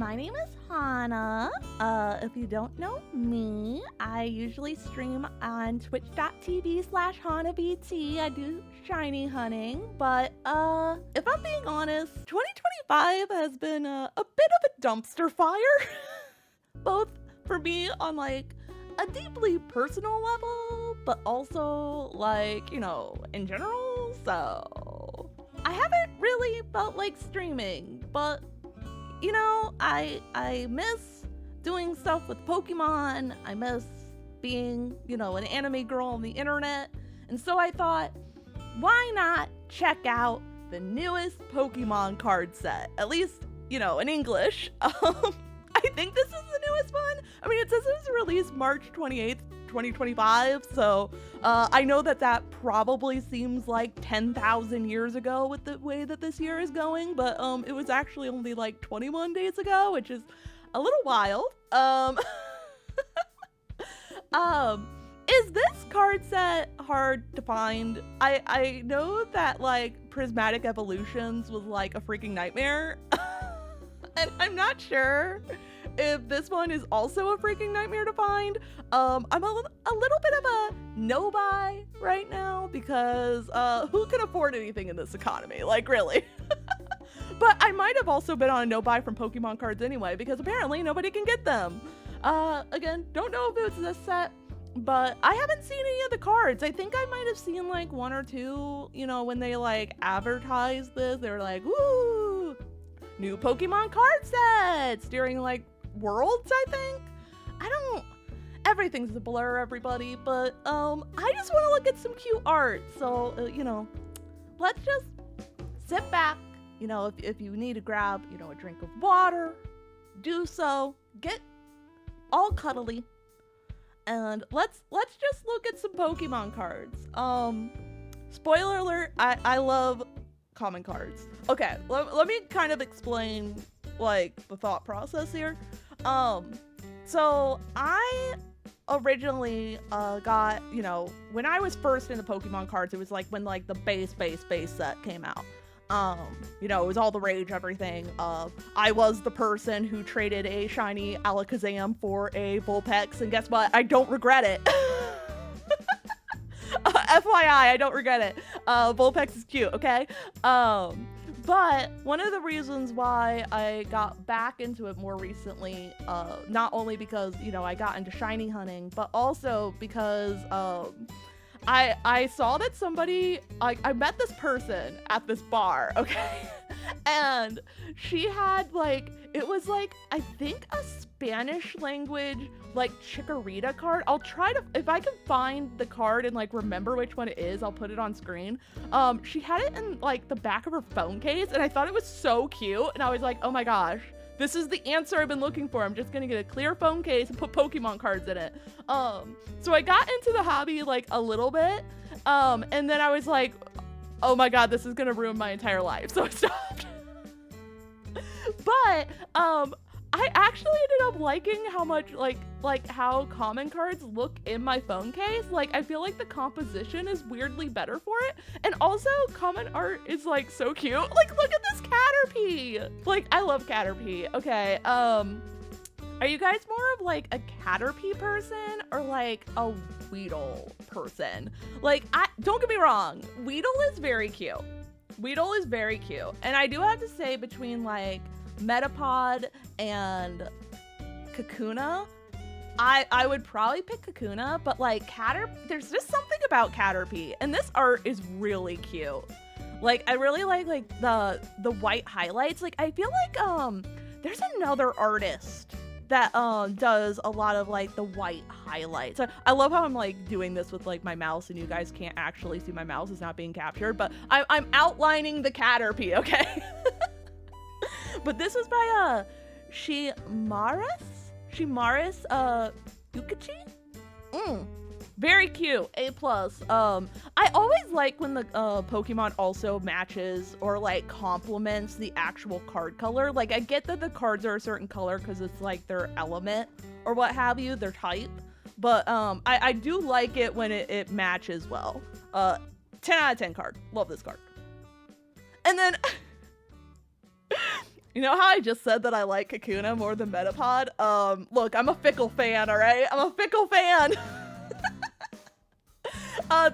my name is Hannah. If you don't know me, I usually stream on twitch.tv/HannahBT. I do shiny hunting, but if I'm being honest, 2025 has been a bit of a dumpster fire, both for me on like a deeply personal level, but also like, in general. So I haven't really felt like streaming, but I miss doing stuff with Pokemon. I miss being, an anime girl on the internet. And so I thought, why not check out the newest Pokemon card set? At least, in English. I think this is the newest one. I mean, it says it was released March 28th, 2025. So I know that probably seems like 10,000 years ago with the way that this year is going, but it was actually only like 21 days ago, which is a little wild. Is this card set hard to find? I know that like Prismatic Evolutions was like a freaking nightmare. And I'm not sure if this one is also a freaking nightmare to find. I'm a little bit of a no buy right now because who can afford anything in this economy? Like, really? But I might have also been on a no buy from Pokemon cards anyway because apparently nobody can get them. Again, don't know if it was this set, but I haven't seen any of the cards. I think I might have seen like one or two, when they like advertised this. They were like, woo! New Pokemon card sets during like Worlds, I think. Everything's a blur, everybody, but I just want to look at some cute art. So let's just sit back. If you need to grab a drink of water, do so. Get all cuddly, and let's just look at some Pokemon cards. Spoiler alert, I love common cards. Okay, let me kind of explain like the thought process here. So I originally got, when I was first into Pokemon cards, it was like when like the base set came out. It was all the rage, everything. I was the person who traded a shiny Alakazam for a Vulpix, and guess what? I don't regret it. FYI, I don't regret it. Vulpix is cute, okay? But one of the reasons why I got back into it more recently, not only because, I got into shiny hunting, but also because I saw that somebody, I met this person at this bar, okay? And she had like, it was like, I think a Spanish language, like Chikorita card. I'll try to, if I can find the card and like remember which one it is, I'll put it on screen. She had it in like the back of her phone case and I thought it was so cute. And I was like, oh my gosh, this is the answer I've been looking for. I'm just gonna get a clear phone case and put Pokemon cards in it. So I got into the hobby like a little bit. And then I was like, oh my God, this is gonna ruin my entire life. So I stopped. But I actually ended up liking how much like how common cards look in my phone case. Like I feel like the composition is weirdly better for it, and also common art is like so cute. Like look at this Caterpie. Like I love Caterpie. Okay, are you guys more of like a Caterpie person or like a Weedle person? Like don't get me wrong, Weedle is very cute. Weedle is very cute, and I do have to say between like Metapod and Kakuna, I would probably pick Kakuna, but like there's just something about Caterpie, and this art is really cute. Like I really like the white highlights. Like I feel like there's another artist that does a lot of like the white highlights. I love how I'm like doing this with like my mouse and you guys can't actually see my mouse, it's not being captured, but I'm outlining the Caterpie, okay? But this was by Shimaris Yukichi. Very cute. A+. I always like when the Pokemon also matches or like complements the actual card color. Like I get that the cards are a certain color because it's like their element or what have you, their type. But I do like it when it matches well. 10 out of 10 card. Love this card. And then You know how I just said that I like Kakuna more than Metapod? Look, I'm a fickle fan, all right? I'm a fickle fan.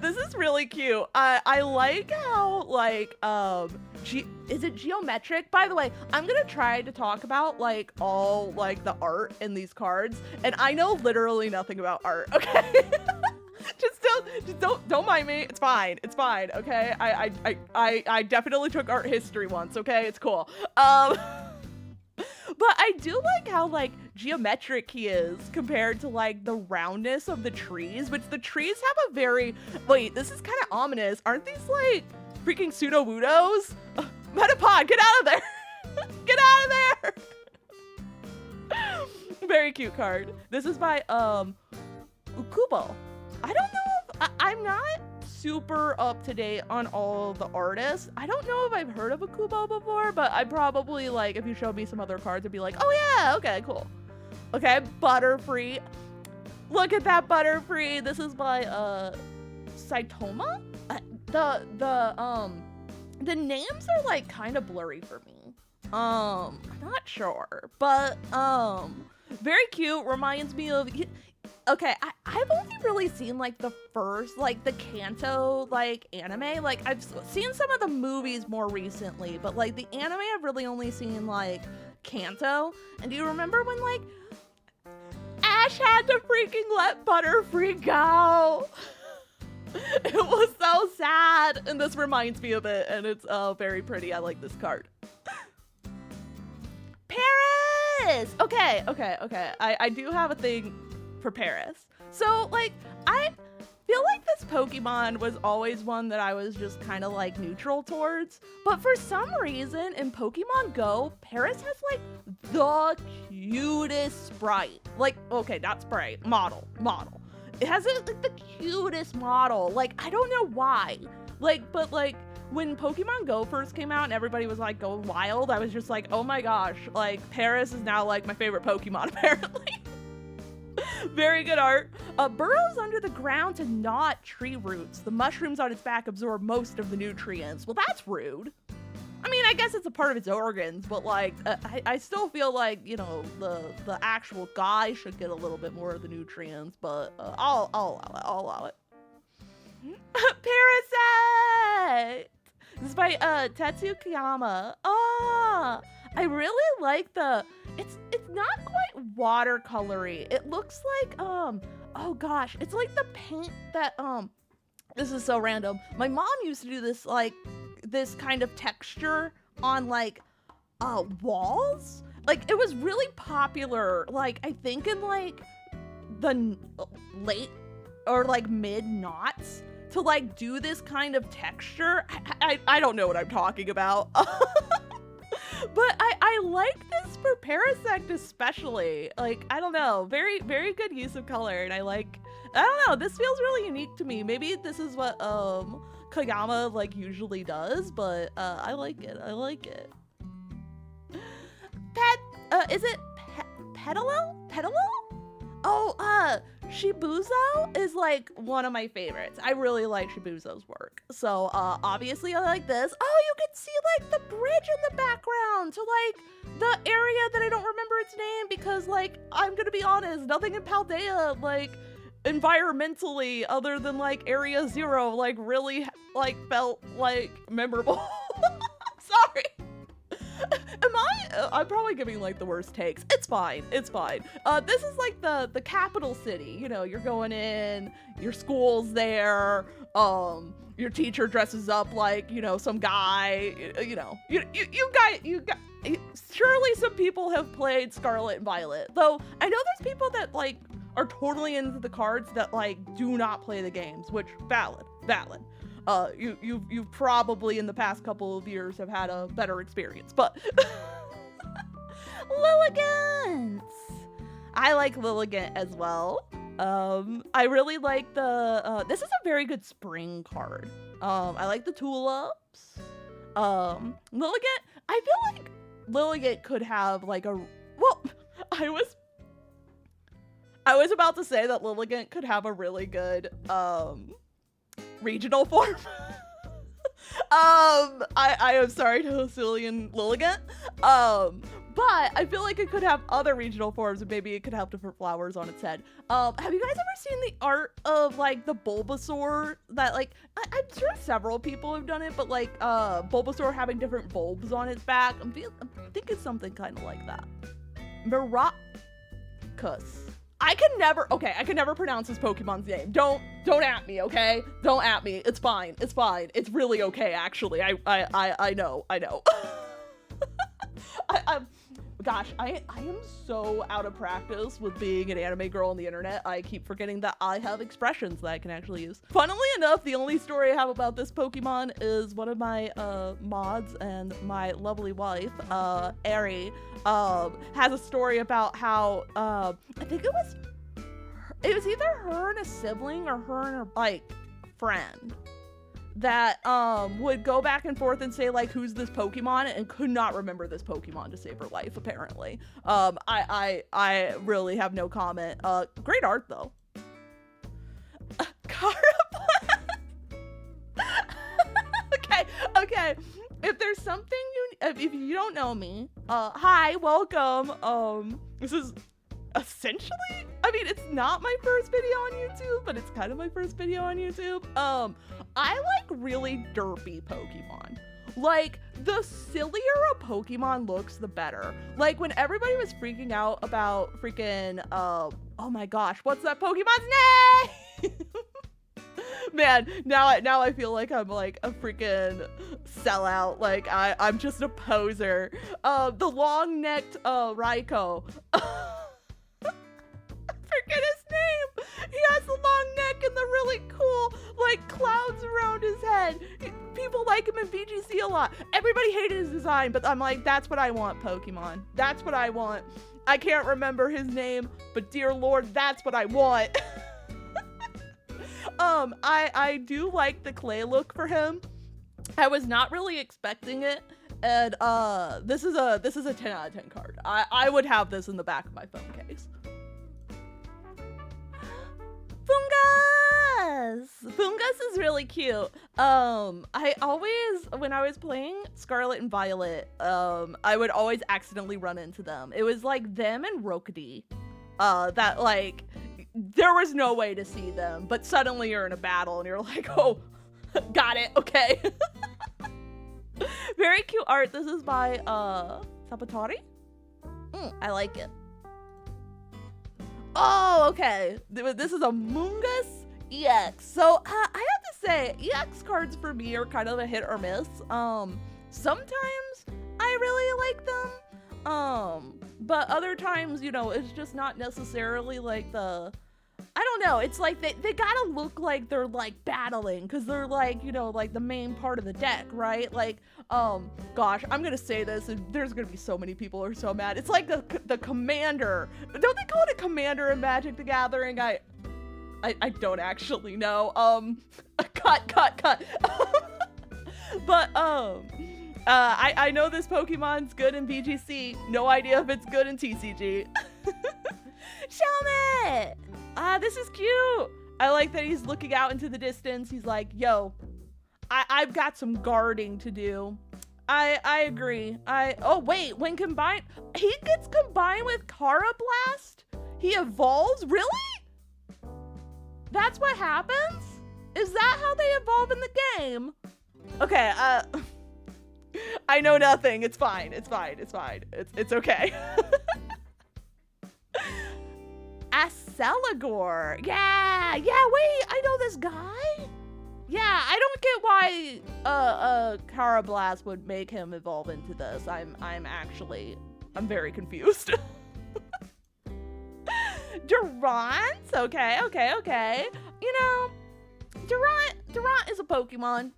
This is really cute. I like how, like, is it geometric? By the way, I'm gonna try to talk about, like, all, like, the art in these cards, and I know literally nothing about art, okay? just don't mind me. It's fine. It's fine, okay? I definitely took art history once, okay? It's cool. But I do like how, like, geometric he is compared to, like, the roundness of the trees, which the trees have a very... Wait, this is kind of ominous. Aren't these, like, freaking pseudo-wudos? Metapod, get out of there! Get out of there! Very cute card. This is by, Ukubo. I don't know if... I'm not super up to date on all the artists. I don't know if I've heard of Akubo before, but I probably, like, if you showed me some other cards, I'd be like, oh yeah, okay, cool. Okay, Butterfree. Look at that Butterfree. This is by Saitama. The names are, like, kind of blurry for me. I'm not sure, but very cute. Reminds me of... Okay, I've only really seen, like, the first, like, the Kanto, like, anime. Like, I've seen some of the movies more recently, but, like, the anime I've really only seen, like, Kanto. And do you remember when, like, Ash had to freaking let Butterfree go? It was so sad, and this reminds me of it, and it's very pretty. I like this card. Paris! Okay. I do have a thing for Paris. So, like, I feel like this Pokemon was always one that I was just kind of, like, neutral towards. But for some reason, in Pokemon Go, Paris has, like, the cutest sprite. Like, okay, not sprite, model. It has, like, the cutest model. Like, I don't know why. Like, but, like, when Pokemon Go first came out and everybody was, like, going wild, I was just like, oh my gosh, like, Paris is now, like, my favorite Pokemon, apparently. Very good art. Burrows under the ground to gnaw at tree roots. The mushrooms on its back absorb most of the nutrients. Well, that's rude. I mean, I guess it's a part of its organs, but, like, I still feel like, you know, the actual guy should get a little bit more of the nutrients, but I'll allow it. Parasite! This is by Tetsu Kiyama. I really like the... It's not quite watercolory. It looks like, oh gosh, it's like the paint that, this is so random. My mom used to do this, like, this kind of texture on, like, walls. Like, it was really popular, like, I think in, like, the late or, like, mid-noughts to, like, do this kind of texture. I don't know what I'm talking about. But I like this for Parasect especially. Like, I don't know, very, very good use of color, and I don't know, this feels really unique to me. Maybe this is what Kagama, like, usually does, but I like it. Is it Petalo? Oh, Shibuzo is, like, one of my favorites. I really like Shibuzo's work. So, obviously I like this. Oh, you can see, like, the bridge in the background to, like, the area that I don't remember its name because, like, I'm gonna be honest, nothing in Paldea, like, environmentally, other than, like, Area 0, like, really, like, felt, like, memorable. Sorry. I'm probably giving, like, the worst takes. It's fine. This is, like, the capital city. You know, you're going in, your school's there, your teacher dresses up like, you know, some guy, you know, you got, surely some people have played Scarlet and Violet. Though, I know there's people that, like, are totally into the cards that, like, do not play the games, which, valid. You probably in the past couple of years have had a better experience, but Lilligant! I like Lilligant as well. I really like this is a very good spring card. I like the tulips. Lilligant, I feel like Lilligant could have like I was about to say that Lilligant could have a really good regional form. I am sorry to Hosilian Lilligant. But I feel like it could have other regional forms, and maybe it could have different flowers on its head. Have you guys ever seen the art of like the Bulbasaur that like I'm sure several people have done it, but like Bulbasaur having different bulbs on its back? I'm thinking something kind of like that. Maracus. I can never pronounce this Pokemon's name. Don't at me, okay? Don't at me. It's fine. It's fine. It's really okay, actually. I know. Gosh, I am so out of practice with being an anime girl on the internet. I keep forgetting that I have expressions that I can actually use. Funnily enough, the only story I have about this Pokemon is one of my mods and my lovely wife, Ari, has a story about how I think it was either her and a sibling or her and her like friend that would go back and forth and say like, who's this Pokemon, and could not remember this Pokemon to save her life, apparently. I really have no comment. Great art though. Okay. If there's something if you don't know me, hi, welcome. This is essentially, I mean, it's not my first video on YouTube, but it's kind of my first video on YouTube. I like really derpy Pokemon. Like, the sillier a Pokemon looks, the better. Like, when everybody was freaking out about freaking, oh my gosh, what's that Pokemon's name? Man, now I feel like I'm like a freaking sellout. Like, I'm just a poser. The long-necked, Raikou. Forget his name. He has the long neck and the really cool like clouds around his head. People like him in VGC a lot. Everybody hated his design, but I'm like, that's what I want, Pokemon. That's what I want. I can't remember his name, but dear Lord, that's what I want. I do like the clay look for him. I was not really expecting it. And this is a 10 out of 10 card. I would have this in the back of my phone case. Fungus is really cute. I always, when I was playing Scarlet and Violet, I would always accidentally run into them. It was like them and Rookidee, that like, there was no way to see them, but suddenly you're in a battle and you're like, oh, got it, okay. Very cute art. This is by, Sapatari? I like it. Oh, okay. This is a Mungus EX. So I have to say, EX cards for me are kind of a hit or miss. Sometimes I really like them. But other times, you know, it's just not necessarily like the, I don't know. It's like they gotta look like they're like battling, because they're like, you know, like the main part of the deck, right? Like, gosh, I'm gonna say this and there's gonna be so many people who are so mad. It's like the commander. Don't they call it a commander in Magic the Gathering? I don't actually know. Cut. But, I know this Pokemon's good in VGC. No idea if it's good in TCG. Shelmet! This is cute. I like that he's looking out into the distance. He's like, yo, I've got some guarding to do. I agree. Oh wait, when combined, he gets combined with Carablast? He evolves? Really? That's what happens? Is that how they evolve in the game? Okay, I know nothing. It's fine. It's okay. Acelagor. Yeah, wait, I know this guy. Yeah, I don't get why Carablast would make him evolve into this. I'm very confused. Durant? Okay. You know, Durant is a Pokemon.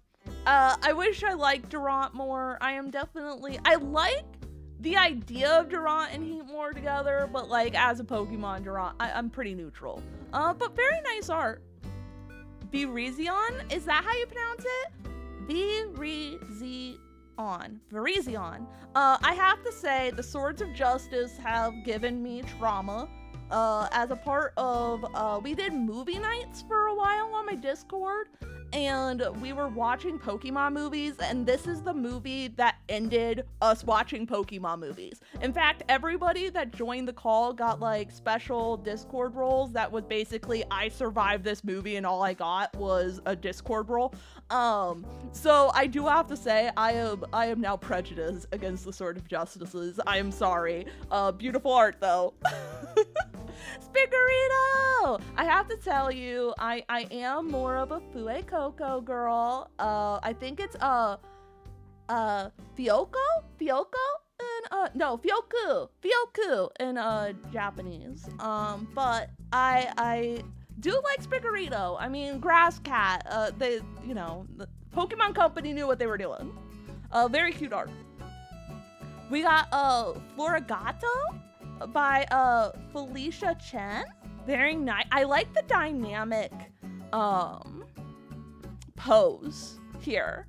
I wish I liked Durant more. I like the idea of Durant and Heatmor together, but like as a Pokemon, Durant, I'm pretty neutral. But very nice art. Virizion? Is that how you pronounce it? Virizion. I have to say, the Swords of Justice have given me trauma. As a part of, we did movie nights for a while on my Discord, and we were watching Pokemon movies, and this is the movie that ended us watching Pokemon movies. In fact, everybody that joined the call got like special Discord roles that was basically, I survived this movie and all I got was a Discord role. So I do have to say, I am now prejudiced against the Sword of Justices. I am sorry. Beautiful art though. Spigarito! I have to tell you, I am more of a Fue Coco girl. I think it's Fyoko? Fyoko? No, Fyoku in Japanese. But I do like Spigarito. I mean, Grass Cat. The Pokemon Company knew what they were doing. Very cute art. We got Florigato by Felicia Chen. Very nice. I like the dynamic pose here.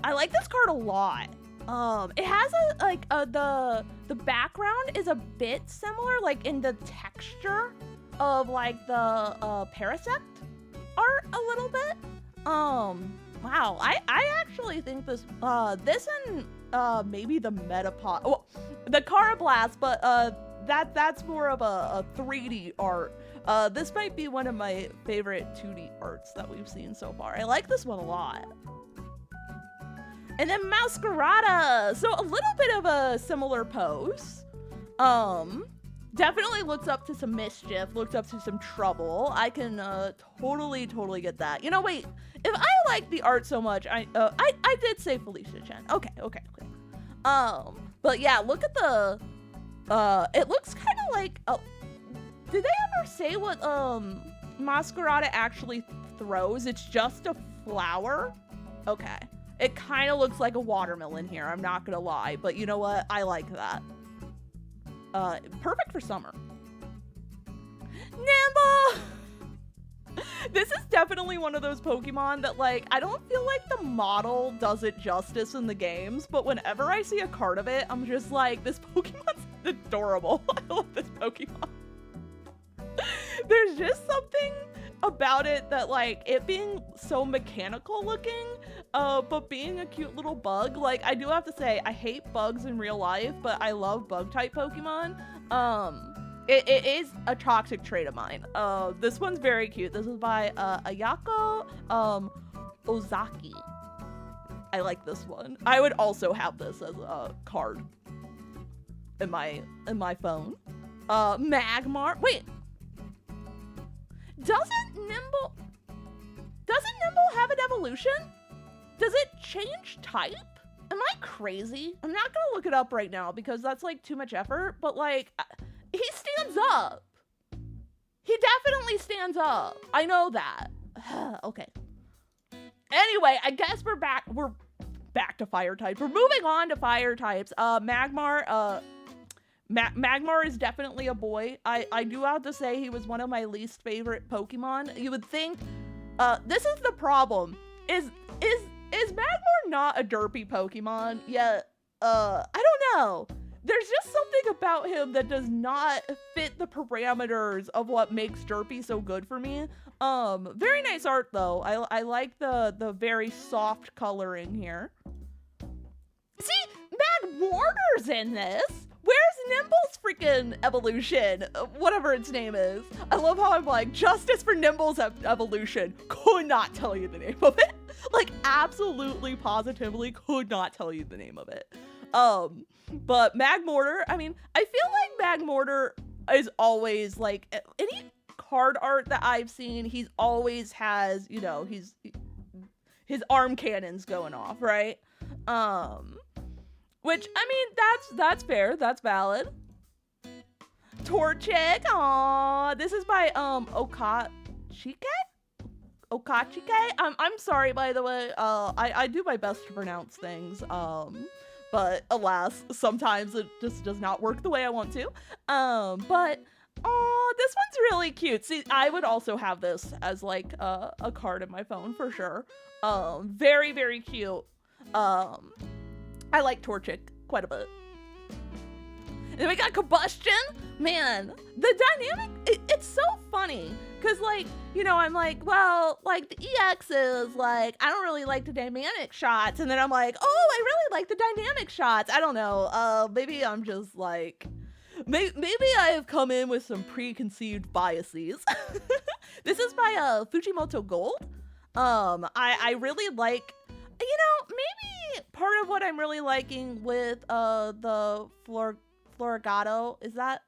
I like this card a lot. It has the background is a bit similar, like in the texture of like the Parasect art a little bit. Wow, I actually think this and maybe the Metapod, well, the Carablast, but that's more of a 3D art. This might be one of my favorite 2D arts that we've seen so far. I like this one a lot. And then Masquerada, so a little bit of a similar pose. Definitely looks up to some mischief, looks up to some trouble. I can totally get that. You know, wait, if I like the art so much, I did say Felicia Chen. Okay. But yeah, look at the, it looks kind of like, did they ever say what Masquerada actually throws? It's just a flower? Okay. It kind of looks like a watermelon here, I'm not gonna lie, but you know what? I like that. Perfect for summer. Nimble! This is definitely one of those Pokemon that, like, I don't feel like the model does it justice in the games, but whenever I see a card of it, I'm just like, this Pokemon's adorable. I love this Pokemon. There's just something about it that, like, it being so mechanical looking, but being a cute little bug. Like, I do have to say, I hate bugs in real life, but I love bug type Pokemon. It is a toxic trait of mine. This one's very cute. This is by Ayako Ozaki. I like this one. I would also have this as a card in my phone. Magmar. Wait. Doesn't Nimble have an evolution? Does it change type? Am I crazy? I'm not gonna look it up right now because that's like too much effort, but like, he stands up. He definitely stands up. I know that. Okay. Anyway, I guess we're back to fire types. We're moving on to fire types. Magmar, Magmar is definitely a boy. I do have to say he was one of my least favorite Pokemon. You would think, this is the problem. Is Magmar not a derpy Pokemon? Yet, I don't know. There's just something about him that does not fit the parameters of what makes derpy so good for me. Very nice art though. I like the very soft coloring here. See, Magmortar's in this. Where's Nimble's freaking evolution? Whatever its name is. I love how I'm like, justice for Nimble's evolution. Could not tell you the name of it. Like, absolutely, positively could not tell you the name of it. But Magmortar, I mean, I feel like Magmortar is always, like, any card art that I've seen, he's always has, you know, his arm cannons going off, right? Which, I mean, that's fair, that's valid. Torchic, aww, this is by, Okachike? I'm sorry, by the way, I do my best to pronounce things, but alas, sometimes it just does not work the way I want to. But this one's really cute. See, I would also have this as like a card in my phone for sure. Very, very cute. I like Torchic quite a bit. And then we got Combustion. Man, the dynamic, it's so funny Cause like, I'm like, well, like the EXs, like, I don't really like the dynamic shots. And then I'm like, oh, I really like the dynamic shots. I don't know. Maybe I'm just like, maybe I have come in with some preconceived biases. This is by Fujimoto Gold. I really like, maybe part of what I'm really liking with the Florigato, is that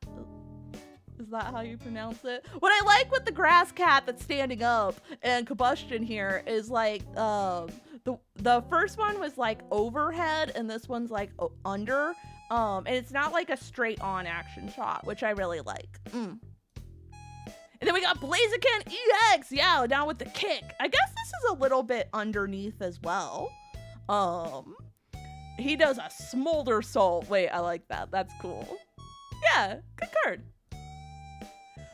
how you pronounce it? What I like with the grass cat that's standing up and combustion here is like the first one was like overhead and this one's like under. And it's not like a straight on action shot, which I really like. And then we got Blaziken EX, yeah, down with the kick. I guess this is a little bit underneath as well. He does a Smolder Salt. Wait, I like that. That's cool. Yeah, good card.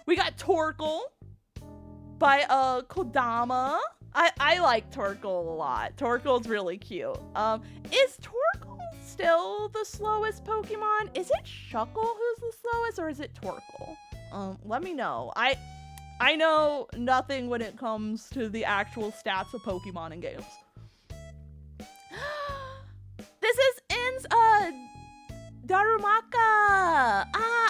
We got Torkoal by Kodama. I like Torkoal a lot. Torkoal's really cute. Is Torkoal still the slowest Pokemon? Is it Shuckle who's the slowest, or is it Torkoal? Let me know. I know nothing when it comes to the actual stats of Pokemon in games. This is In's Darumaka.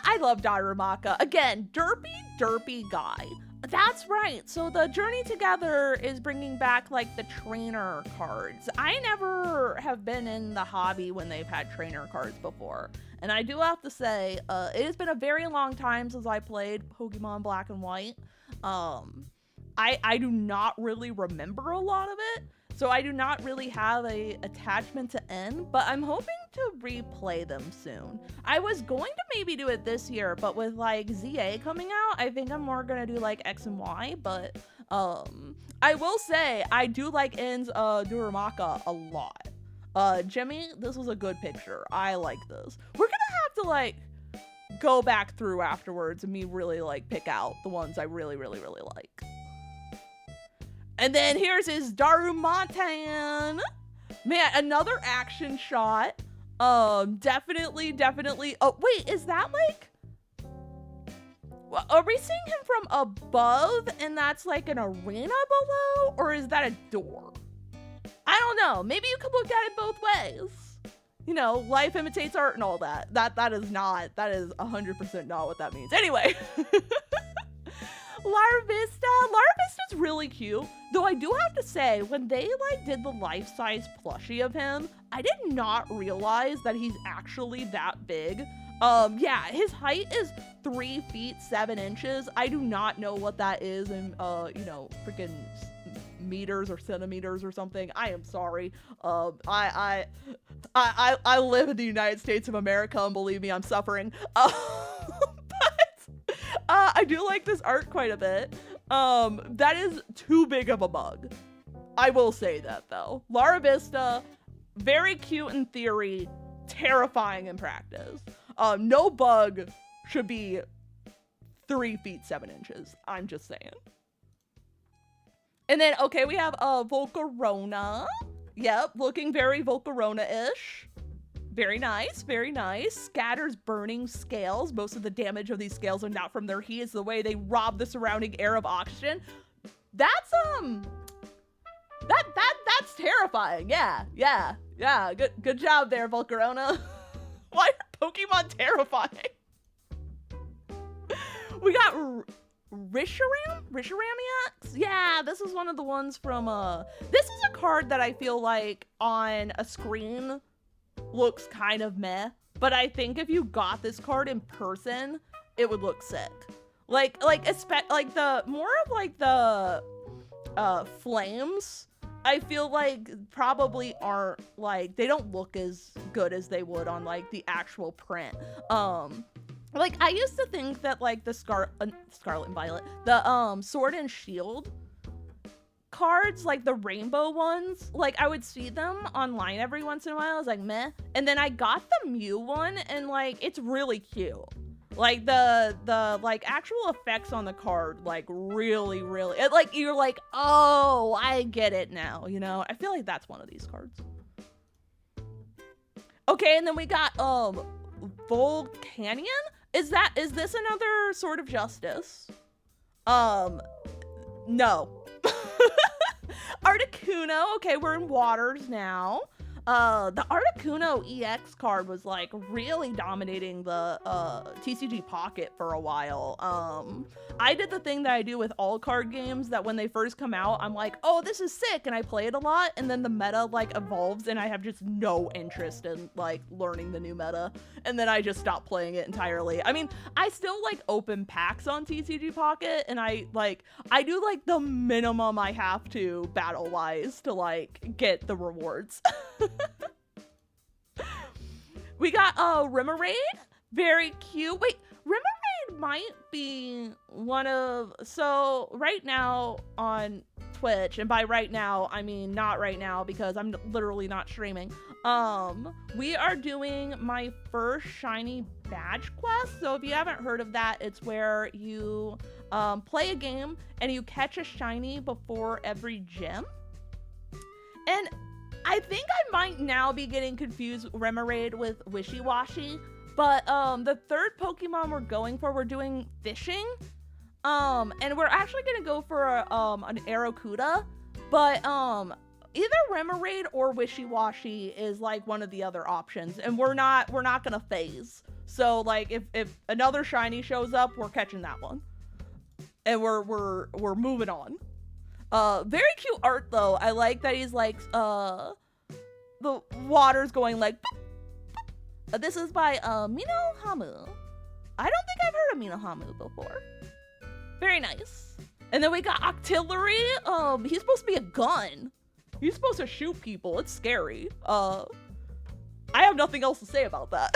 I love Darumaka. Again, derpy guy. That's right. So the Journey Together is bringing back like the trainer cards. I never have been in the hobby when they've had trainer cards before. And I do have to say, it has been a very long time since I played Pokemon Black and White. I do not really remember a lot of it. So I do not really have a attachment to N, but I'm hoping to replay them soon. I was going to maybe do it this year, but with like ZA coming out, I think I'm more gonna do like X and Y, but I will say I do like N's Darumaka a lot. Jimmy, this was a good picture. I like this. We're gonna have to like go back through afterwards and me really like pick out the ones I really like. And then here's his Darumatan. Man, another action shot. Definitely. Oh, wait, is that like... Are we seeing him from above and that's like an arena below? Or is that a door? I don't know. Maybe you could look at it both ways. You know, life imitates art and all that. That is 100% not what that means. Anyway. Larvista's really cute, though I do have to say, when they like did the life-size plushie of him, I did not realize that he's actually that big. Yeah, his height is 3 feet 7 inches. I do not know what that is in freaking meters or centimeters or something. I am sorry. I live in the United States of America, and believe me, I'm suffering. I do like this art quite a bit. That is too big of a bug. I will say that though. Larvista, very cute in theory, terrifying in practice. No bug should be 3 feet 7 inches. I'm just saying. And then, okay, we have Volcarona. Yep, looking very Volcarona-ish. Very nice. Scatters burning scales. Most of the damage of these scales are not from their heat. It's the way they rob the surrounding air of oxygen. That's that's terrifying. Yeah. Good job there, Volcarona. Why are Pokemon terrifying? We got Rishiramiax? Yeah, this is one of the ones from this is a card that I feel like on a screen looks kind of meh, but I think if you got this card in person, it would look sick. Like the more of like the flames, I feel like probably aren't like, they don't look as good as they would on like the actual print. Like I used to think that like the Scarlet and Violet, the Sword and Shield cards, like the rainbow ones, like I would see them online every once in a while. I was like, meh. And then I got the Mew one, and like it's really cute. Like the like actual effects on the card, like really, it, like you're like, oh, I get it now. You know, I feel like that's one of these cards. Okay, and then we got Volcanion. Is this another Sword of Justice? No. Articuno, okay, we're in waters now. The Articuno EX card was like really dominating the TCG Pocket for a while. I did the thing that I do with all card games that when they first come out, I'm like, oh, this is sick, and I play it a lot, and then the meta like evolves, and I have just no interest in like learning the new meta, and then I just stop playing it entirely. I mean, I still like open packs on TCG Pocket, and I do like the minimum I have to battle-wise to like get the rewards. We got Remoraid, very cute. Wait, Remoraid might be one of, so right now on Twitch, and by right now I mean not right now because I'm literally not streaming, we are doing my first shiny badge quest. So if you haven't heard of that, it's where you play a game and you catch a shiny before every gym. And I think I might now be getting confused Remoraid with Wishy-Washy, but the third Pokemon we're going for, we're doing fishing, and we're actually gonna go for an Arrokuda, but either Remoraid or Wishy-Washy is like one of the other options, and we're not gonna phase. So like if another shiny shows up, we're catching that one, and we're moving on. Very cute art though. I like that he's like, the water's going like, this is by, Mino Hamu. I don't think I've heard of Mino Hamu before. Very nice. And then we got Octillery. He's supposed to be a gun. He's supposed to shoot people. It's scary. I have nothing else to say about that.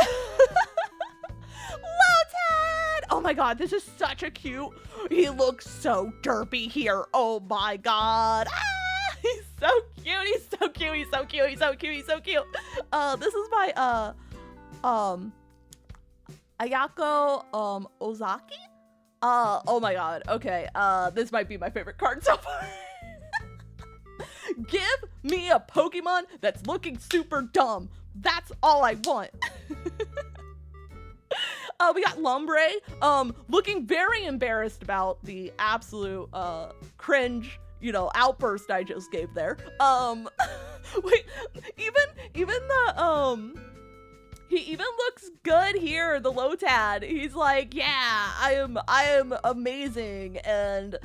Lotad! Oh my god, this is such a cute. He looks so derpy here. Oh my god. Ah, he's so cute. He's so cute. He's so cute. He's so cute. He's so cute. This is by Ayako Ozaki. Oh my god. Okay. This might be my favorite card so far. Give me a Pokemon that's looking super dumb. That's all I want. We got Lombre, looking very embarrassed about the absolute, cringe, outburst I just gave there. Wait, even the, he even looks good here, the Lotad. He's like, yeah, I am amazing and,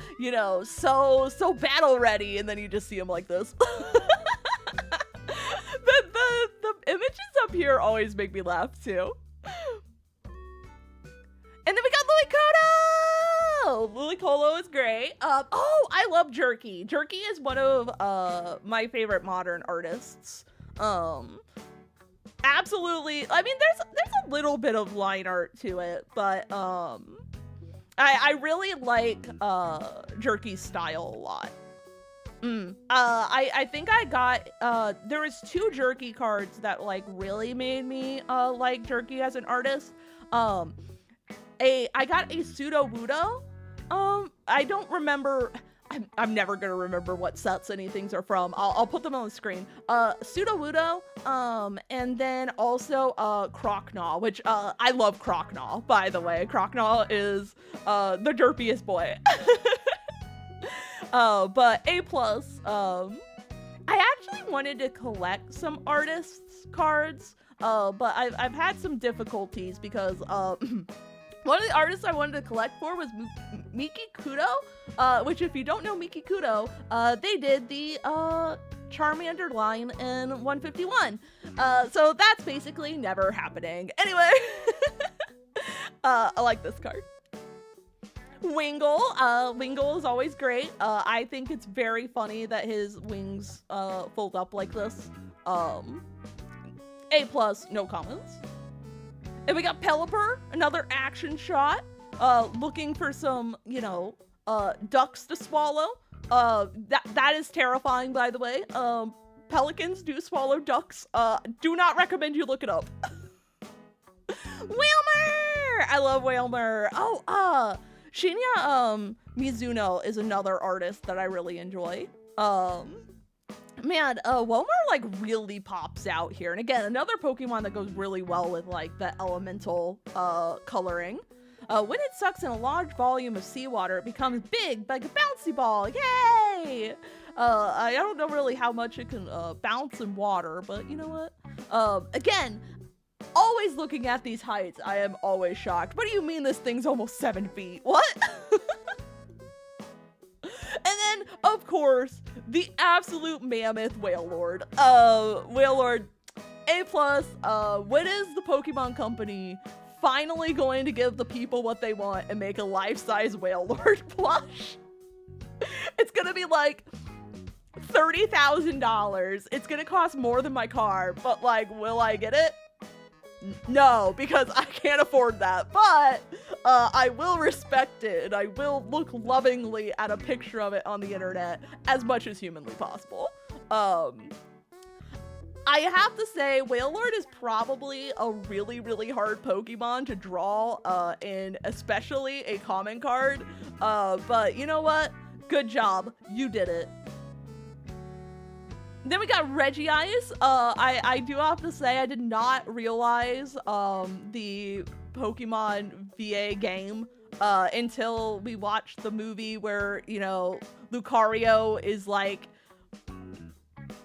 so battle ready. And then you just see him like this. The images up here always make me laugh too. And then we got Lulicolo! Lulicolo is great. Oh, I love Jerky. Jerky is one of my favorite modern artists. Absolutely. I mean, there's a little bit of line art to it, but I really like Jerky's style a lot. I think I got there was 2 Jerky cards that like really made me like Jerky as an artist. I got a Sudowoodo. I don't remember. I'm never gonna remember what sets anythings are from. I'll put them on the screen. Sudowoodo. And then also Croconaw, which I love Croconaw, by the way. Croconaw is the derpiest boy. But A+. I actually wanted to collect some artists' cards, but I've had some difficulties because one of the artists I wanted to collect for was Miki Kudo, which if you don't know Miki Kudo, they did the Charmander line in 151. So that's basically never happening. Anyway, I like this card. Wingle. Wingle is always great. I think it's very funny that his wings fold up like this. A+, no comments. And we got Pelipper, another action shot, looking for some, ducks to swallow. That is terrifying, by the way. Pelicans do swallow ducks. Do not recommend you look it up. Whalmer! I love Whalmer. Oh, Shinya Mizuno is another artist that I really enjoy. Man, Whalmer like really pops out here. And again, another Pokemon that goes really well with like the elemental coloring. When it sucks in a large volume of seawater, it becomes big, like a bouncy ball. Yay! I don't know really how much it can bounce in water, but you know what? Again, always looking at these heights, I am always shocked. What do you mean this thing's almost 7 feet? What? And then, of course, the absolute mammoth Whale Lord. Whale Lord, A+. When is the Pokemon Company finally going to give the people what they want and make a life-size Whale Lord plush? It's gonna be like $30,000. It's gonna cost more than my car, but like, will I get it? No, because I can't afford that, but I will respect it, and I will look lovingly at a picture of it on the internet as much as humanly possible. I have to say, Whale Lord is probably a really, really hard Pokemon to draw in especially a common card, but you know what? Good job. You did it. Then we got Regice. I do have to say I did not realize the Pokemon VA game until we watched the movie where, you know, Lucario is like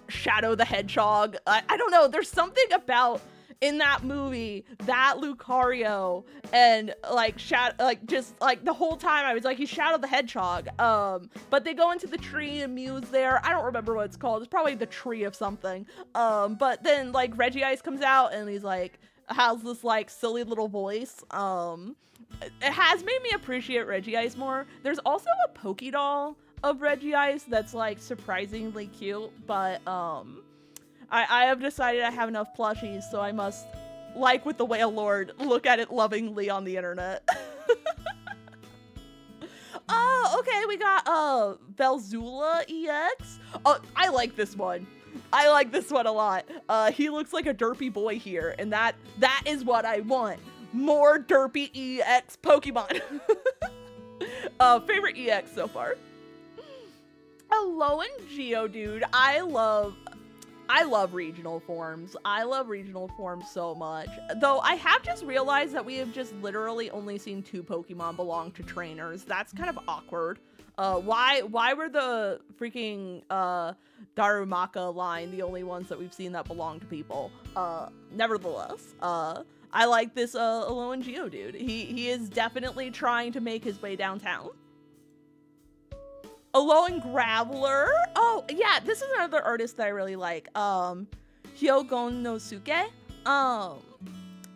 Shadow the Hedgehog. I don't know. There's something about in that movie that Lucario and like just like the whole time I was like, he's Shadow the Hedgehog. But they go into the tree and Mew's there. I don't remember what it's called. It's probably the tree of something. But then like Regice comes out and he's like has this like silly little voice. It has made me appreciate Regice more. There's also a Pokédoll of Regice that's like surprisingly cute, but I have decided I have enough plushies, so I must, like with the Whale Lord, look at it lovingly on the internet. Oh, okay, we got Velzula EX. Oh, I like this one. I like this one a lot. He looks like a derpy boy here, and that is what I want. More derpy EX Pokemon. Favorite EX so far. Hello and Geodude. I love regional forms. I love regional forms so much. Though I have just realized that we have just literally only seen 2 Pokemon belong to trainers. That's kind of awkward. Why were the freaking Darumaka line the only ones that we've seen that belong to people? Nevertheless, I like this Alolan Geodude. He is definitely trying to make his way downtown. Alolan Graveler. Oh, yeah, this is another artist that I really like. Hyogon no Suke.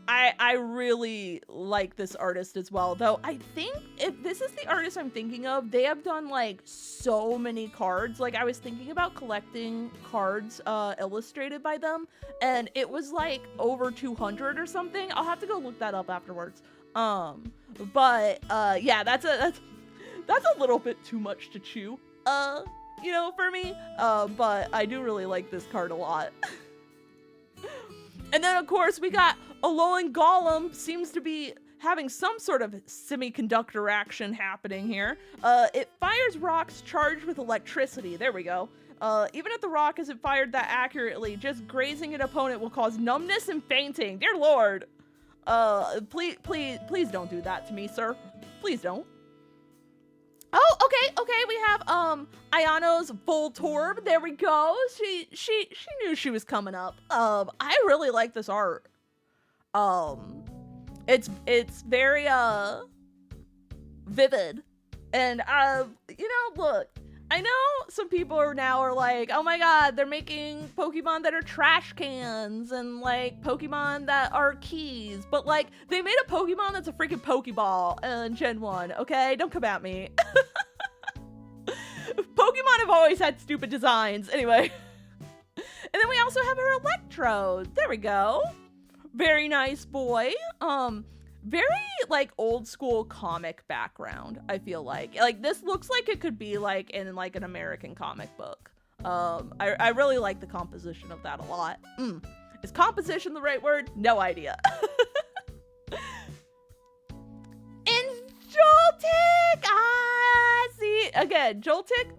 I really like this artist as well, though I think if this is the artist I'm thinking of, they have done like so many cards. Like I was thinking about collecting cards illustrated by them, and it was like over 200 or something. I'll have to go look that up afterwards. But yeah, that's a little bit too much to chew, you know, for me. But I do really like this card a lot. And then, of course, we got Alolan Golem. Seems to be having some sort of semiconductor action happening here. It fires rocks charged with electricity. There we go. Even if the rock isn't fired that accurately, just grazing an opponent will cause numbness and fainting. Dear Lord. Please don't do that to me, sir. Please don't. Oh, okay, we have Ayano's Voltorb. There we go. She knew she was coming up. I really like this art. It's very vivid. And you know, look, I know some people are like, oh my god, they're making Pokemon that are trash cans and like Pokemon that are keys, but like they made a Pokemon that's a freaking Pokeball in Gen 1, okay? Don't come at me. Pokemon have always had stupid designs. Anyway. And then we also have her Electrode. There we go. Very nice boy. Very like old school comic background, I feel like. Like this looks like it could be like in like an American comic book. I really like the composition of that a lot. Is composition the right word? No idea. And Joltik! See, again, Joltik,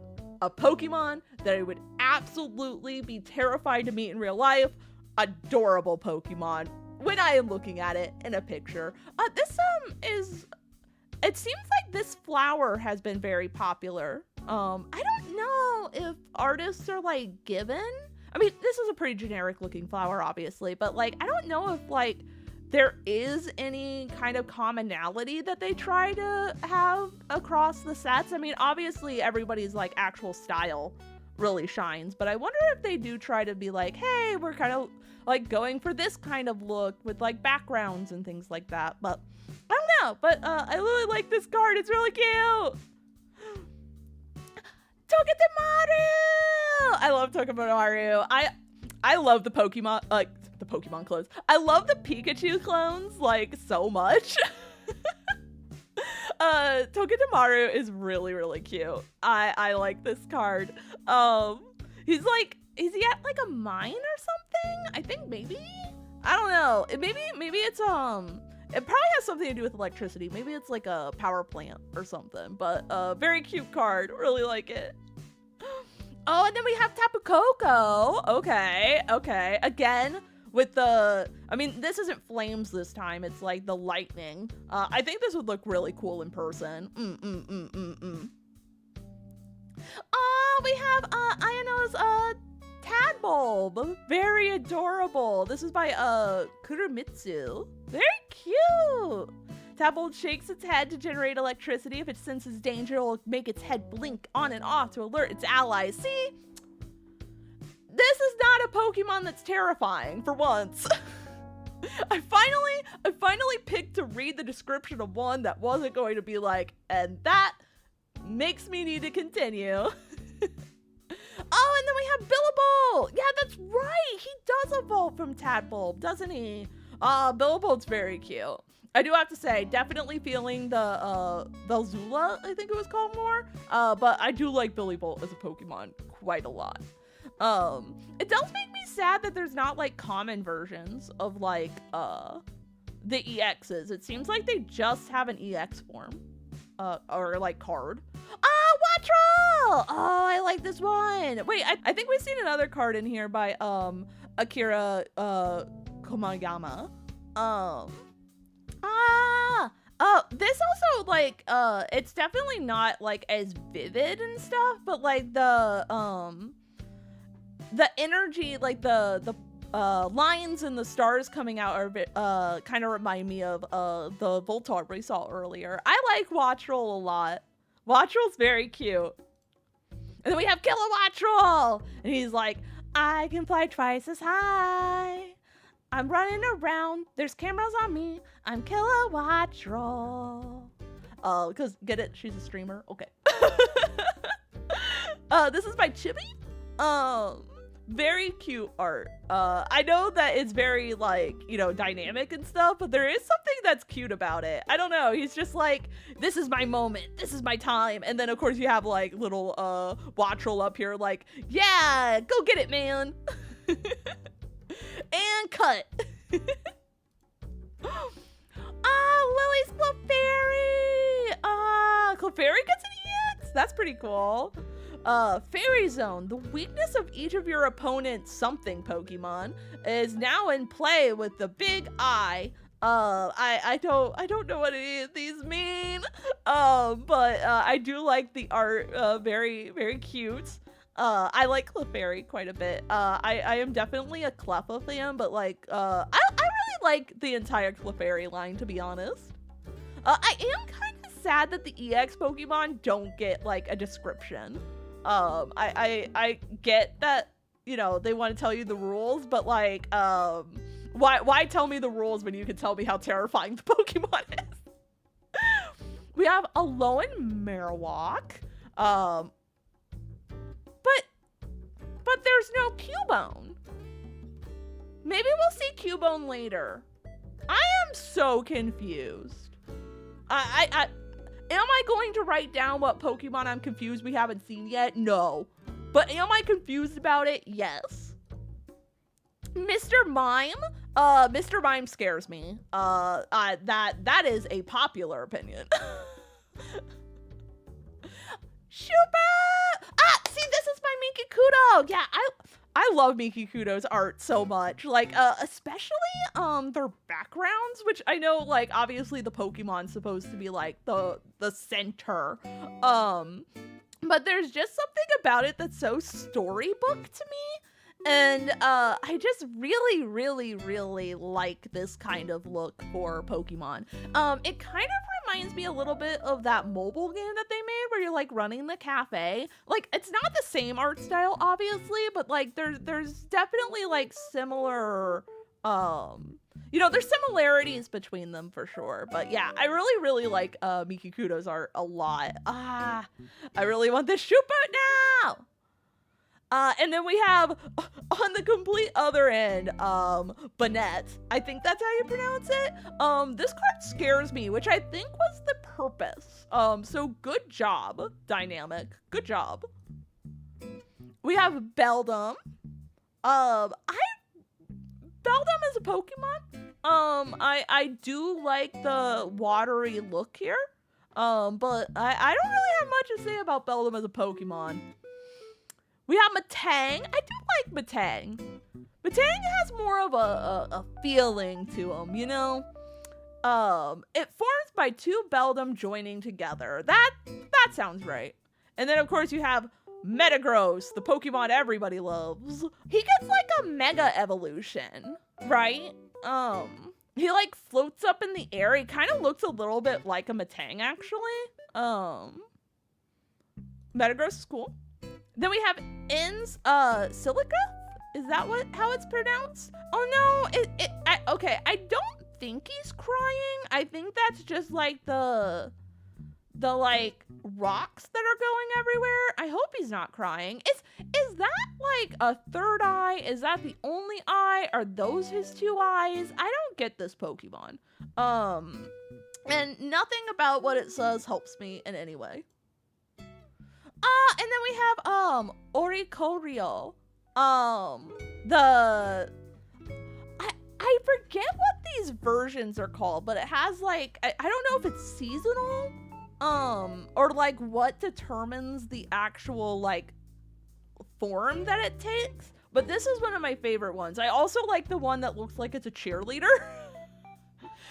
a Pokemon that I would absolutely be terrified to meet in real life. Adorable Pokemon when I am looking at it in a picture. This is it seems like this flower has been very popular. I don't know if artists are like given. I mean, this is a pretty generic looking flower, obviously, but like, I don't know if like there is any kind of commonality that they try to have across the sets. I mean, obviously everybody's like actual style really shines, but I wonder if they do try to be like, hey, we're kind of like going for this kind of look with like backgrounds and things like that. But I don't know, but I really like this card. It's really cute. Togedemaru! I love Togedemaru. I love the Pokemon, like the Pokemon clones. I love the Pikachu clones like so much. Togedemaru is really, really cute. I like this card. Is he at like a mine or something? I think maybe. I don't know. Maybe it's it probably has something to do with electricity. Maybe it's like a power plant or something. But very cute card. Really like it. Oh, and then we have Tapu Koko. Okay. Again, with the, I mean, this isn't flames this time. It's like the lightning. I think this would look really cool in person. Oh, we have Ayano's Tadbulb. Very adorable. This is by Kurumitsu. Very cute. Tadbulb shakes its head to generate electricity. If it senses danger, it will make its head blink on and off to alert its allies. See? This is not a Pokemon that's terrifying, for once. I finally picked to read the description of one that wasn't going to be like, and that makes me need to continue. Oh, and then we have Billabong! Yeah, that's right! He does evolve from Tadbulb, doesn't he? Billabong's very cute. I do have to say, definitely feeling the Velzula, I think it was called more. But I do like Billybolt as a Pokemon quite a lot. It does make me sad that there's not like common versions of like the EXs. It seems like they just have an EX form. Or like card. Wattrel! Oh, I like this one. Wait, I think we've seen another card in here by Akira Komayama. This also like it's definitely not like as vivid and stuff, but like the energy, like the lines and the stars coming out are kind of remind me of the Voltorb we saw earlier. I like Wattrel a lot. Wattrel's very cute. And then we have Kilowattrel! And he's like, I can fly twice as high. I'm running around. There's cameras on me. I'm Kilowattrel. Because, get it? She's a streamer? Okay. This is by Chibi. Very cute art. I know that it's very like, you know, dynamic and stuff, but there is something that's cute about it. I don't know. He's just like, this is my moment. This is my time. And then of course you have like little Wattrel up here like, yeah, go get it, man. And cut. Lily's Clefairy. Clefairy gets an EX. That's pretty cool. Fairy Zone. The weakness of each of your opponent's something Pokemon is now in play with the big eye. I don't know what any of these mean. But I do like the art. Very, very cute. I like Clefairy quite a bit. I am definitely a Cleffa fan, but like, I really like the entire Clefairy line, to be honest. I am kind of sad that the EX Pokemon don't get like a description. I get that, you know, they want to tell you the rules, but like, why tell me the rules when you can tell me how terrifying the Pokemon is? We have Alolan Marowak, but there's no Cubone. Maybe we'll see Cubone later. I am so confused. Am I going to write down what Pokemon I'm confused we haven't seen yet? No. But am I confused about it? Yes. Mr. Mime? Mr. Mime scares me. That is a popular opinion. Super! See, this is my Minky Kudo! Yeah, I love Mikikudo's art so much. Like, especially their backgrounds, which I know, like, obviously the Pokemon's supposed to be like the center. But there's just something about it that's so storybook to me. And I just really, really, really like this kind of look for Pokemon. It kind of reminds me a little bit of that mobile game that they made where you're like running the cafe. Like, it's not the same art style, obviously, but like there's definitely like similar there's similarities between them for sure. But yeah, I really, really like Mikikudo's art a lot. I really want this Shupa now! And then we have, on the complete other end, Banette. I think that's how you pronounce it. This card scares me, which I think was the purpose. So good job, Dynamic. Good job. We have Beldum. Beldum is a Pokemon. I do like the watery look here. But I don't really have much to say about Beldum as a Pokemon. We have Matang. I do like Matang. Matang has more of a feeling to him, you know? It forms by two Beldum joining together. That sounds right. And then, of course, you have Metagross, the Pokemon everybody loves. He gets, like, a Mega Evolution, right? He, like, floats up in the air. He kind of looks a little bit like a Matang, actually. Metagross is cool. Then we have In's Silica? Is that how it's pronounced? Oh no, okay, I don't think he's crying. I think that's just like the like rocks that are going everywhere. I hope he's not crying. Is that like a third eye? Is that the only eye? Are those his two eyes? I don't get this Pokemon. And nothing about what it says helps me in any way. And then we have, Oricorio. I forget what these versions are called, but it has, like, I don't know if it's seasonal, or, like, what determines the actual, like, form that it takes, but this is one of my favorite ones. I also like the one that looks like it's a cheerleader.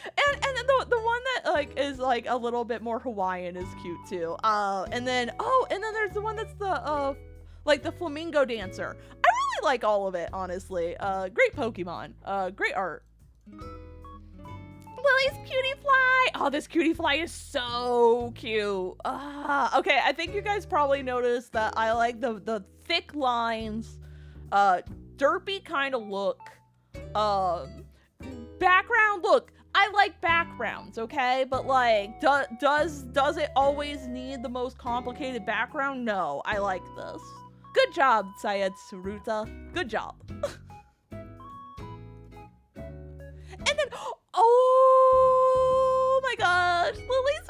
And the one that like is like a little bit more Hawaiian is cute too. And then there's the one that's the like the flamingo dancer. I really like all of it, honestly. Great Pokemon. Great art. Lily's Cutie Fly. Oh, this Cutie Fly is so cute. Okay, I think you guys probably noticed that I like the thick lines, derpy kind of look, background look. I like backgrounds, okay? But like, does it always need the most complicated background? No, I like this. Good job, Syed Suruta. Good job. And then, oh my gosh, Lily's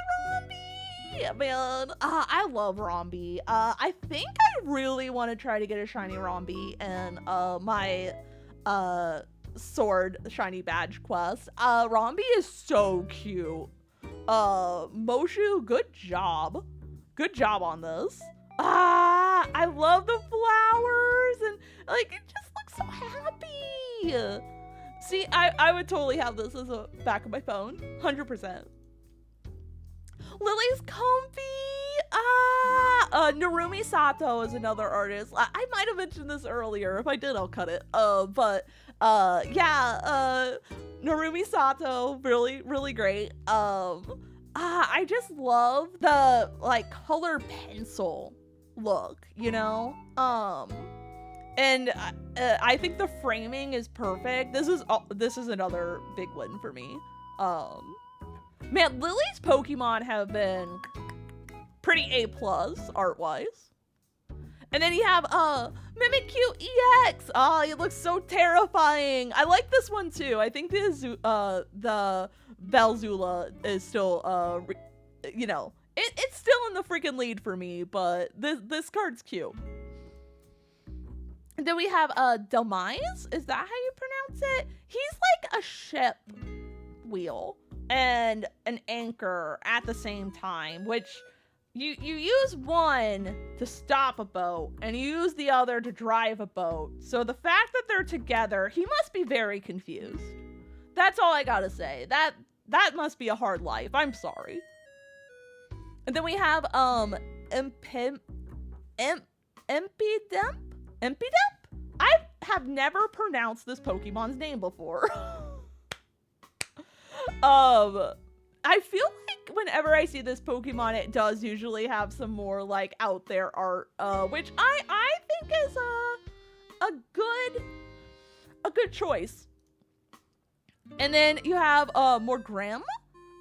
Rombi! Man, I love Rombi. I think I really want to try to get a shiny Rombi and my sword shiny badge quest. Rombi is so cute. Moshu, good job. Good job on this. I love the flowers and like it just looks so happy. See, I would totally have this as a back of my phone. 100%. Lily's comfy. Narumi Sato is another artist. I might have mentioned this earlier. If I did, I'll cut it. Narumi Sato, really, really great. I just love the like color pencil look, you know? And I think the framing is perfect. This is another big win for me. Man, Lily's Pokemon have been pretty A+ art-wise. And then you have Mimikyu EX. Oh, it looks so terrifying. I like this one too. I think the Belzula is still you know, it's still in the freaking lead for me, but this card's cute. And then we have Demise. Is that how you pronounce it? He's like a ship wheel and an anchor at the same time, which you use one to stop a boat, and you use the other to drive a boat. So the fact that they're together, he must be very confused. That's all I gotta say. That must be a hard life. I'm sorry. And then we have Impidemp. I have never pronounced this Pokemon's name before. I feel like whenever I see this Pokemon, it does usually have some more like out there art, which I think is a good choice. And then you have more Grim.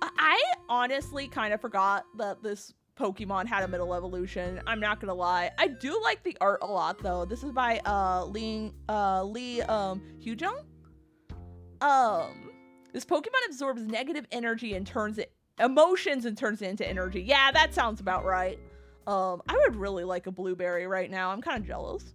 I honestly kind of forgot that this Pokemon had a middle evolution. I'm not gonna lie. I do like the art a lot though. This is by Lee Hyojung. This Pokemon absorbs negative energy and turns it emotions and turns it into energy. Yeah, that sounds about right. I would really like a blueberry right now. I'm kind of jealous.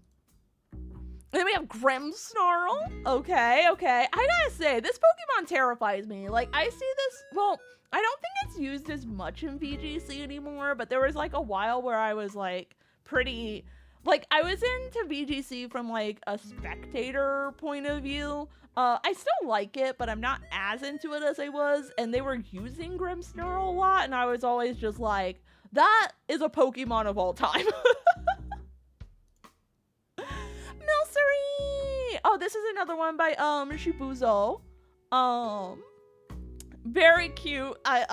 And then we have Grimmsnarl. Okay. I gotta say, this Pokemon terrifies me. Like, I see this, well, I don't think it's used as much in VGC anymore, but there was like a while where I was like pretty, like I was into VGC from like a spectator point of view. I still like it, but I'm not as into it as I was, and they were using Grimmsnarl a lot, and I was always just like, that is a Pokemon of all time. Milcery! Oh, this is another one by Shibuzo. Very cute. I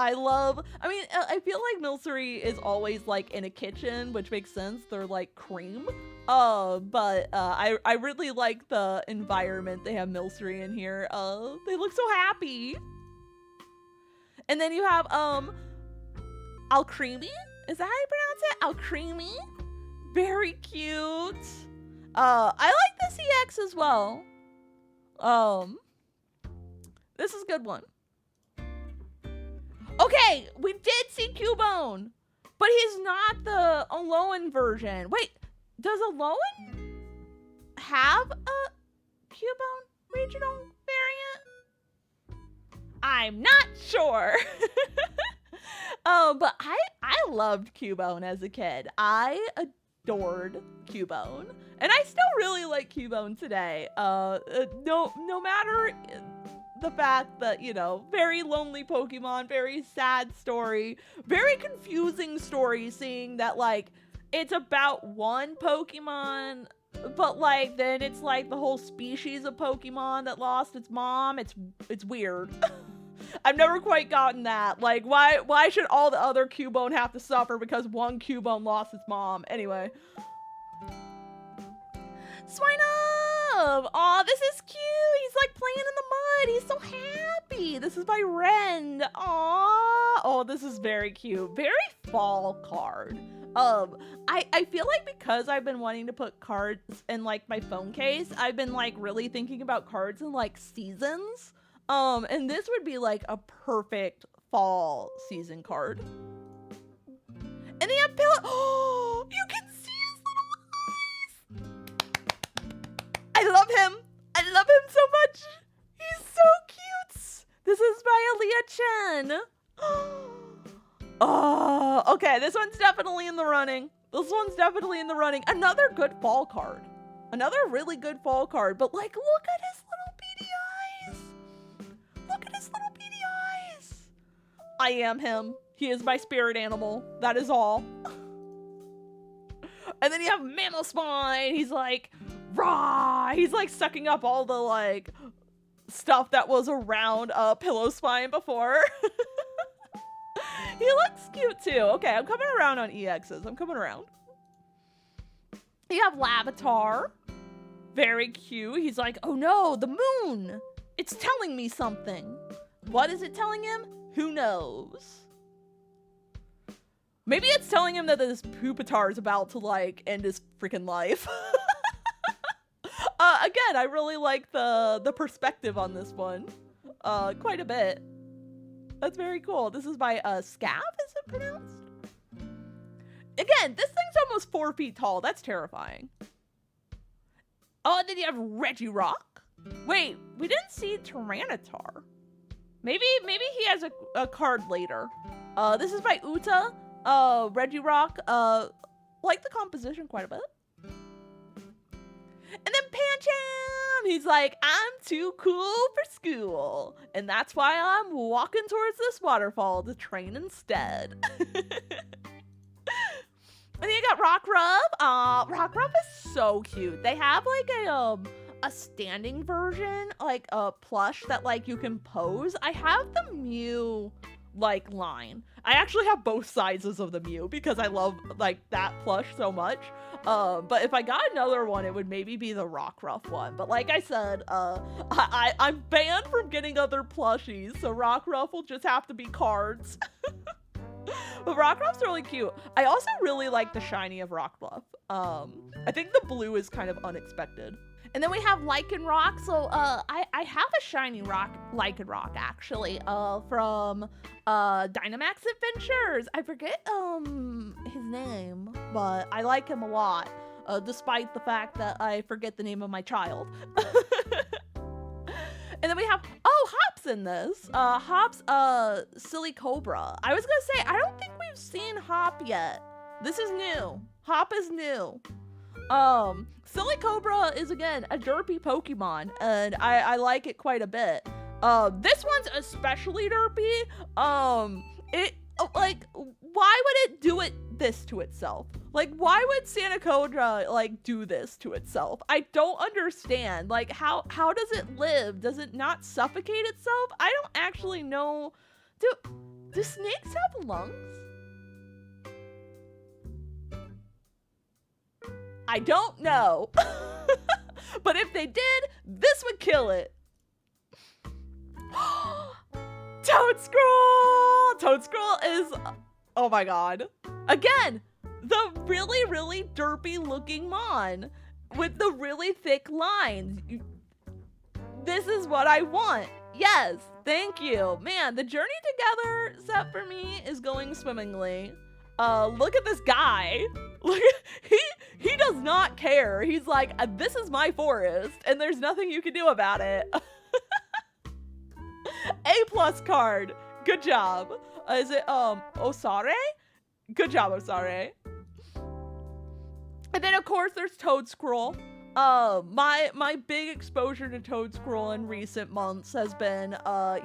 feel like Milcery is always like in a kitchen, which makes sense. They're like cream. But I really like the environment they have Milcery in here. They look so happy. And then you have Alcremie? Is that how you pronounce it? Alcremie? Very cute. I like this EX as well. This is a good one. Okay, we did see Cubone, but he's not the Alolan version. Wait, does Alolan have a Cubone regional variant? I'm not sure. But I loved Cubone as a kid. I adored Cubone, and I still really like Cubone today. No matter the fact that, you know, very lonely Pokemon, very sad story, very confusing story, seeing that like it's about one Pokemon, but like then it's like the whole species of Pokemon that lost its mom. It's weird. I've never quite gotten that. Like, why should all the other Cubone have to suffer because one Cubone lost its mom? Anyway. Swinub! Aw, this is cute! He's like playing in the mud! He's so happy! This is by Ren! Aw! Oh, this is very cute. Very fall card. I feel like because I've been wanting to put cards in like my phone case, I've been like really thinking about cards in like seasons. And this would be like a perfect fall season card. And they have pillow. Oh, you can see his little eyes. I love him. I love him so much. He's so cute. This is by Aaliyah Chen. Oh, okay. This one's definitely in the running. Another good fall card. Another really good fall card. But like, look at his little beady eyes. Look at his little beady eyes. I am him. He is my spirit animal. That is all. And then you have Mammospine. He's like, rah. He's like sucking up all the like stuff that was around Pillowspine before. He looks cute too. Okay, I'm coming around on EXs. I'm coming around. You have Lavatar. Very cute. He's like, oh no, the moon. It's telling me something. What is it telling him? Who knows? Maybe it's telling him that this Pupitar is about to like end his freaking life. Again, I really like the perspective on this one. Quite a bit. That's very cool. This is by Scab, is it pronounced? Again, this thing's almost 4 feet tall. That's terrifying. Oh, and then you have Regirock. Wait, we didn't see Tyranitar. Maybe he has a card later. This is by Uta. Regirock, like the composition quite a bit. And then Pancham, he's like, I'm too cool for school. And that's why I'm walking towards this waterfall to train instead. And then you got Rockruff. Rockruff is so cute. They have like a standing version, like a plush that like you can pose. I have the Mew like line. I actually have both sizes of the Mew because I love like that plush so much. But if I got another one, it would maybe be the Rockruff one. But like I said, I'm banned from getting other plushies, so Rockruff will just have to be cards. But Rockruff's really cute. I also really like the shiny of Rockruff. I think the blue is kind of unexpected. And then we have Lycanroc. So I have a shiny Lycanroc actually from Dynamax Adventures. I forget his name, but I like him a lot, despite the fact that I forget the name of my child. And then we have, Hop's in this. Hop's Silly Cobra. I was gonna say, I don't think we've seen Hop yet. This is new. Hop is new. Silly Cobra is, again, a derpy Pokemon, and I like it quite a bit. This one's especially derpy. Like, why would it do this to itself? Like, why would Sanacodra, like, do this to itself? I don't understand. Like, how does it live? Does it not suffocate itself? I don't actually know. Do snakes have lungs? I don't know. But if they did, this would kill it. Toadscroll! Toadscroll is, oh my god. Again, the really, really derpy looking Mon with the really thick lines. This is what I want. Yes, thank you. Man, the Journey Together set for me is going swimmingly. Look at this guy. Look, he does not care. He's like, this is my forest, and there's nothing you can do about it. A+ card. Good job. Is it Osare? Good job, Osare. And then of course there's Toadscroll. My big exposure to Toadscroll in recent months has been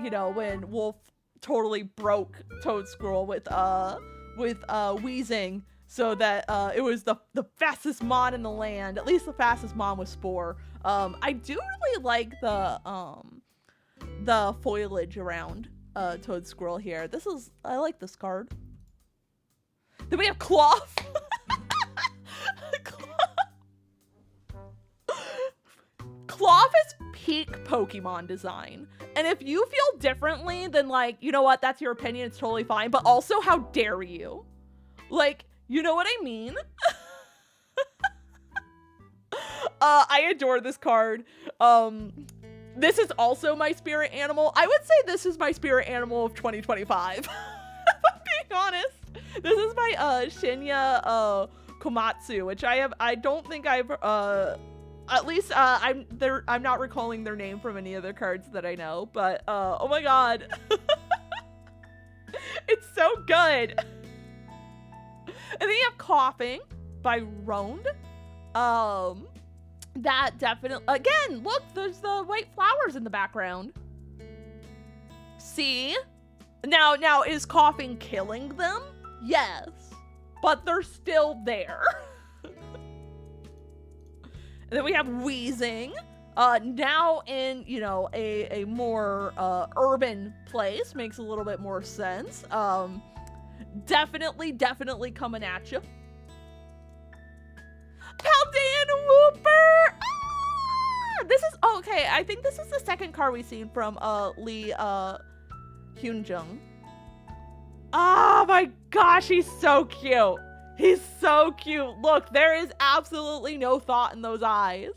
you know, when Wolf totally broke Toadscroll with Wheezing, so that it was the fastest Mon in the land, at least the fastest Mon with Spore. I do really like the foliage around Toadscroll here. I like this card. Then we have Cloth. Cloth is peak Pokemon design. And if you feel differently, then like, you know what, that's your opinion, it's totally fine. But also, how dare you? Like, you know what I mean? I adore this card. This is also my spirit animal. I would say this is my spirit animal of 2025. If I'm being honest. This is my Shinya Komatsu, which I don't think I've at least I'm not recalling their name from any other cards that I know, but oh my god. It's so good. And then you have Coughing by Roand. That definitely, again, look, there's the white flowers in the background. See? Now is Coughing killing them? Yes, but they're still there. And then we have Wheezing, now in, you know, a more urban place. Makes a little bit more sense. Definitely coming at you. Paldean Wooper! Ah! This is, okay, I think this is the second card we've seen from Lee Hyunjung. Oh my gosh, he's so cute. He's so cute. Look, there is absolutely no thought in those eyes.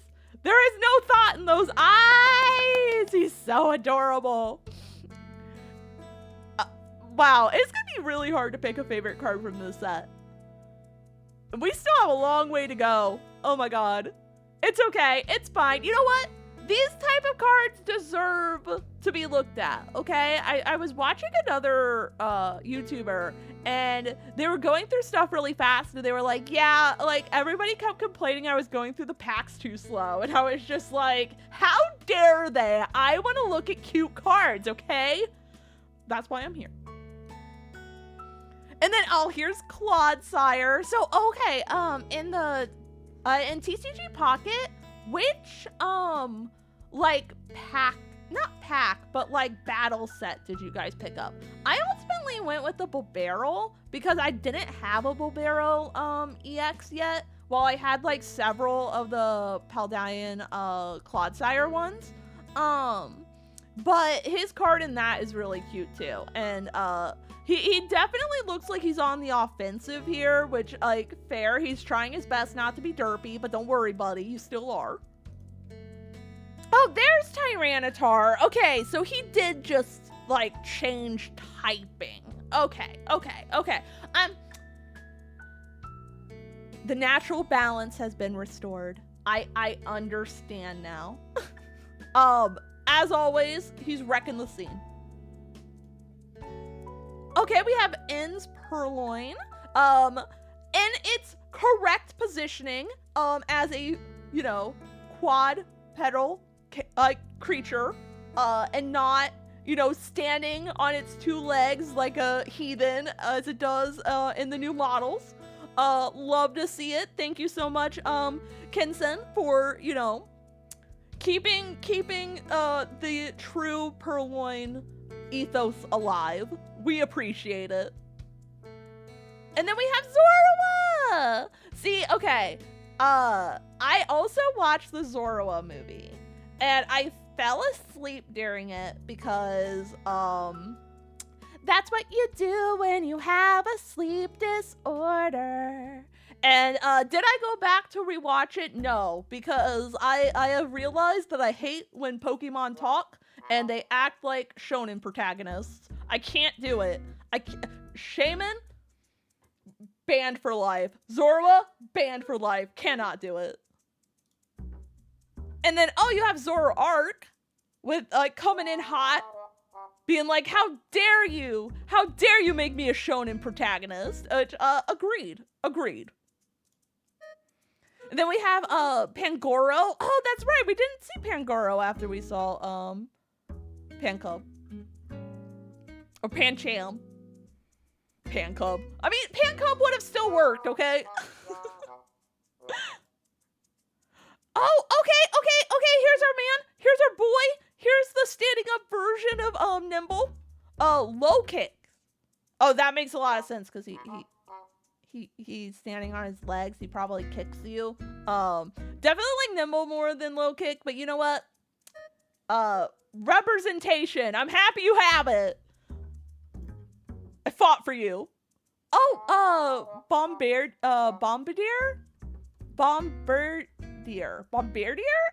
There is no thought in those eyes. He's so adorable. Wow, it's gonna be really hard to pick a favorite card from this set. We still have a long way to go. Oh my god. It's okay. It's fine. You know what? these type of cards deserve to be looked at, okay? I was watching another YouTuber, and they were going through stuff really fast, and they were like, yeah, like, everybody kept complaining I was going through the packs too slow, and I was just like, how dare they? I want to look at cute cards, okay? That's why I'm here. And then, oh, here's Clodsire. So, okay, in TCG Pocket, which, like, but like battle set did you guys pick up? I ultimately went with the Bulbaro because I didn't have a Bulbaro, EX yet, while I had, like, several of the Paldean, Clodsire ones. But his card in that is really cute too, and he definitely looks like he's on the offensive here, which, like, fair. He's trying his best not to be derpy, but don't worry, buddy, you still are. Oh, there's Tyranitar. Okay, so he did just, like, change typing. Okay. The natural balance has been restored. I understand now. As always, he's wrecking the scene. Okay, we have N's Purloin. In its correct positioning, as a, you know, quadrupedal creature, and not, you know, standing on its two legs like a heathen as it does in the new models. Love to see it. Thank you so much, Kensen, for, you know, keeping the true Purloin ethos alive. We appreciate it. And then we have Zorua! See, okay, I also watched the Zorua movie, and I fell asleep during it because, that's what you do when you have a sleep disorder. And, did I go back to rewatch it? No, because I have realized that I hate when Pokemon talk and they act like shonen protagonists. I can't do it. Shaman, banned for life. Zorua, banned for life. Cannot do it. And then, oh, you have Zoroark with, coming in hot, being like, how dare you? How dare you make me a shonen protagonist? Agreed. And then we have, Pangoro. Oh, that's right. We didn't see Pangoro after we saw, Pancub. Or Pancham. Pancub. I mean, Pancub would have still worked, okay? Oh, okay, here's our man. Here's our boy. Here's the standing up version of, Nimble. Low kick. Oh, that makes a lot of sense, because he's standing on his legs. He probably kicks you. Definitely like Nimble more than low kick, but you know what? Representation. I'm happy you have it. I fought for you. Oh, Bombardier?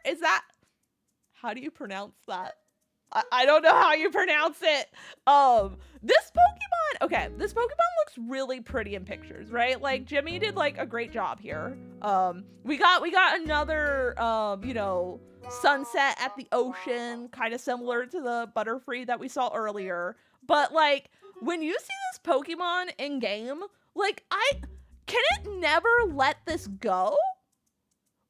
Is that, how do you pronounce that? I don't know how you pronounce it. This Pokemon looks really pretty in pictures, right? Like, Jimmy did, like, a great job here. We got another, you know, sunset at the ocean, kind of similar to the Butterfree that we saw earlier. But, like, when you see this Pokemon in game, like, can it never let this go?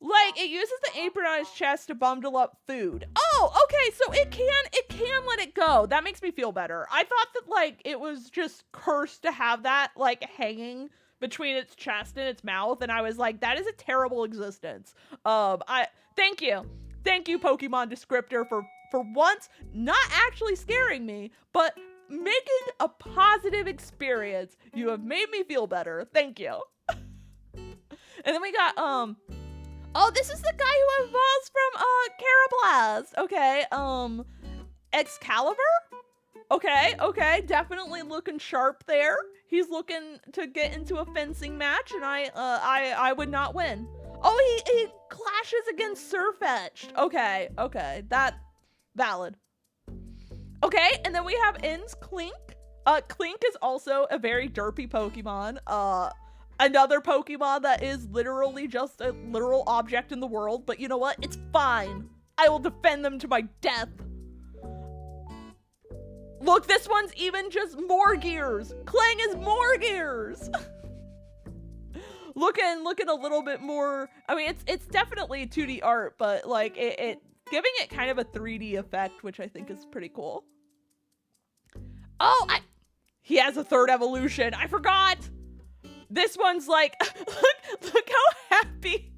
Like, it uses the apron on its chest to bundle up food. Oh, okay, so it can let it go. That makes me feel better. I thought that, like, it was just cursed to have that, like, hanging between its chest and its mouth, and I was like, that is a terrible existence. Thank you, Pokemon Descriptor, for once not actually scaring me, but making a positive experience. You have made me feel better. Thank you. And then we got, oh, this is the guy who evolves from, Carablast. Okay, Excalibur? Okay, definitely looking sharp there. He's looking to get into a fencing match, and I would not win. Oh, he clashes against Sirfetch'd. Okay, that, valid. Okay, and then we have In's Clink. Clink is also a very derpy Pokemon. Another Pokemon that is literally just a literal object in the world, but you know what? It's fine. I will defend them to my death. Look, this one's even just more gears. Clang is more gears. looking a little bit more. I mean, it's definitely 2D art, but like it giving it kind of a 3D effect, which I think is pretty cool. Oh, he has a third evolution. I forgot. This one's like, look how happy.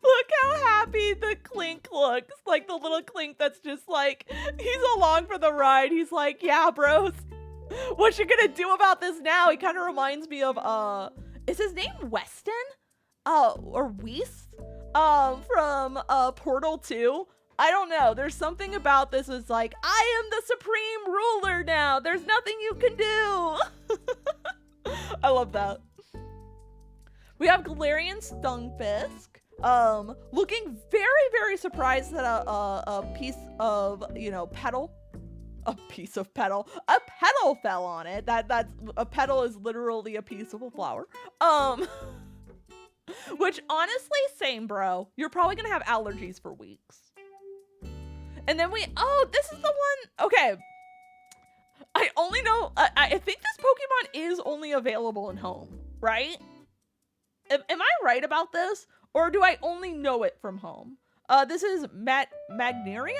Look how happy the Clink looks. Like the little Clink that's just like, he's along for the ride. He's like, yeah, bros. What you gonna do about this now? He kind of reminds me of, is his name Weston? Or Weiss? From, Portal 2. I don't know. There's something about this is like, I am the supreme ruler now. There's nothing you can do. I love that. We have Galarian Stunfisk. Looking very, very surprised that a piece of, petal. A piece of petal. A petal fell on it. That's a petal is literally a piece of a flower. Which honestly, same, bro. You're probably gonna have allergies for weeks. And then this is the one. Okay. I only know, I think this Pokemon is only available in home, right? Am I right about this? Or do I only know it from home? This is Magneria?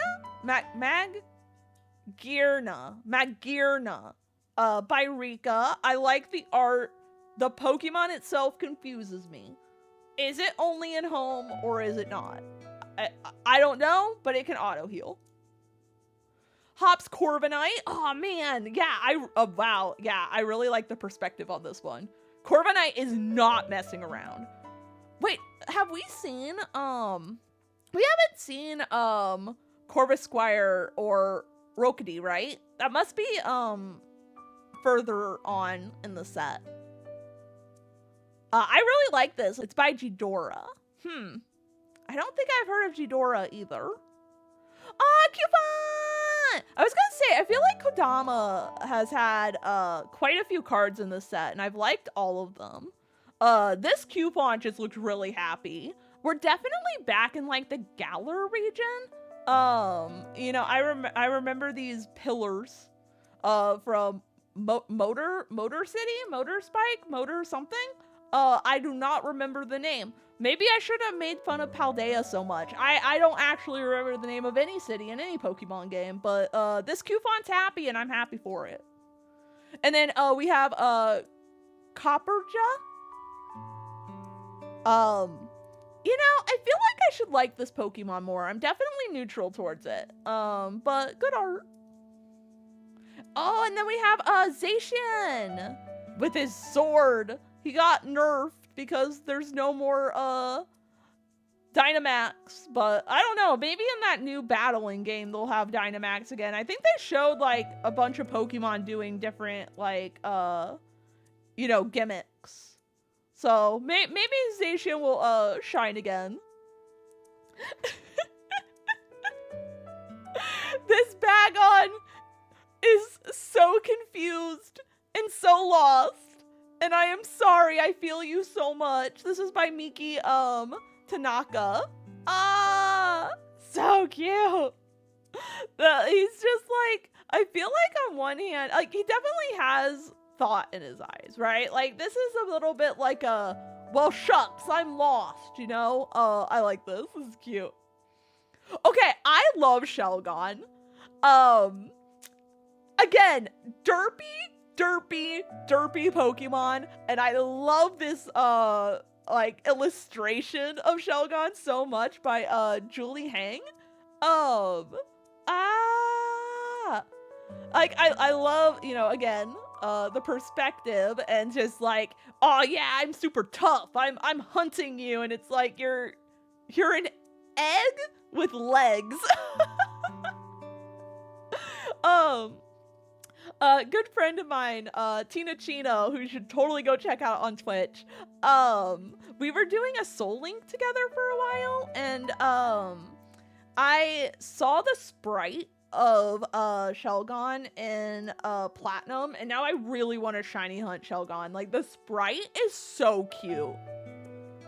Magearna, by Rika. I like the art. The Pokemon itself confuses me. Is it only in home or is it not? I don't know, but it can auto heal. Hops Corviknight. Oh man, yeah, wow, yeah, I really like the perspective on this one. Corviknight is not messing around. Wait, have we seen, we haven't seen, Corvisquire or Rockety, right? That must be, further on in the set. I really like this. It's by Ghidorah. I don't think I've heard of Ghidorah either. Ah, Cupont! I was gonna say, I feel like Kodama has had, quite a few cards in this set, and I've liked all of them. This Cupont just looked really happy. We're definitely back in like the Galar region. I remember these pillars, from Motor City, Motor Spike, Motor something. I do not remember the name. Maybe I should have made fun of Paldea so much. I don't actually remember the name of any city in any Pokemon game, but this Cufont's happy and I'm happy for it. And then we have Copperja. I feel like I should like this Pokemon more. I'm definitely neutral towards it. But good art. Oh, and then we have Zacian with his sword. He got nerfed because there's no more Dynamax, but I don't know, maybe in that new battling game they'll have Dynamax again. I think they showed like a bunch of Pokemon doing different like gimmicks. So maybe Zacian will shine again. This Bagon is so confused and so lost. And I am sorry, I feel you so much. This is by Miki Tanaka. Ah, so cute. He's just like, I feel like on one hand, like he definitely has thought in his eyes, right? Like this is a little bit like a, well, shucks, I'm lost, I like this. This is cute. Okay, I love Shelgon. Again, derpy Pokemon, and I love this like illustration of Shelgon so much by Julie Hang. Like I love, again, the perspective and just like, oh yeah, I'm super tough. I'm hunting you, and it's like you're an egg with legs. Good friend of mine, Tina Chino, who you should totally go check out on Twitch. We were doing a Soul Link together for a while, and I saw the sprite of Shelgon in Platinum, and now I really want to shiny hunt Shelgon. Like the sprite is so cute,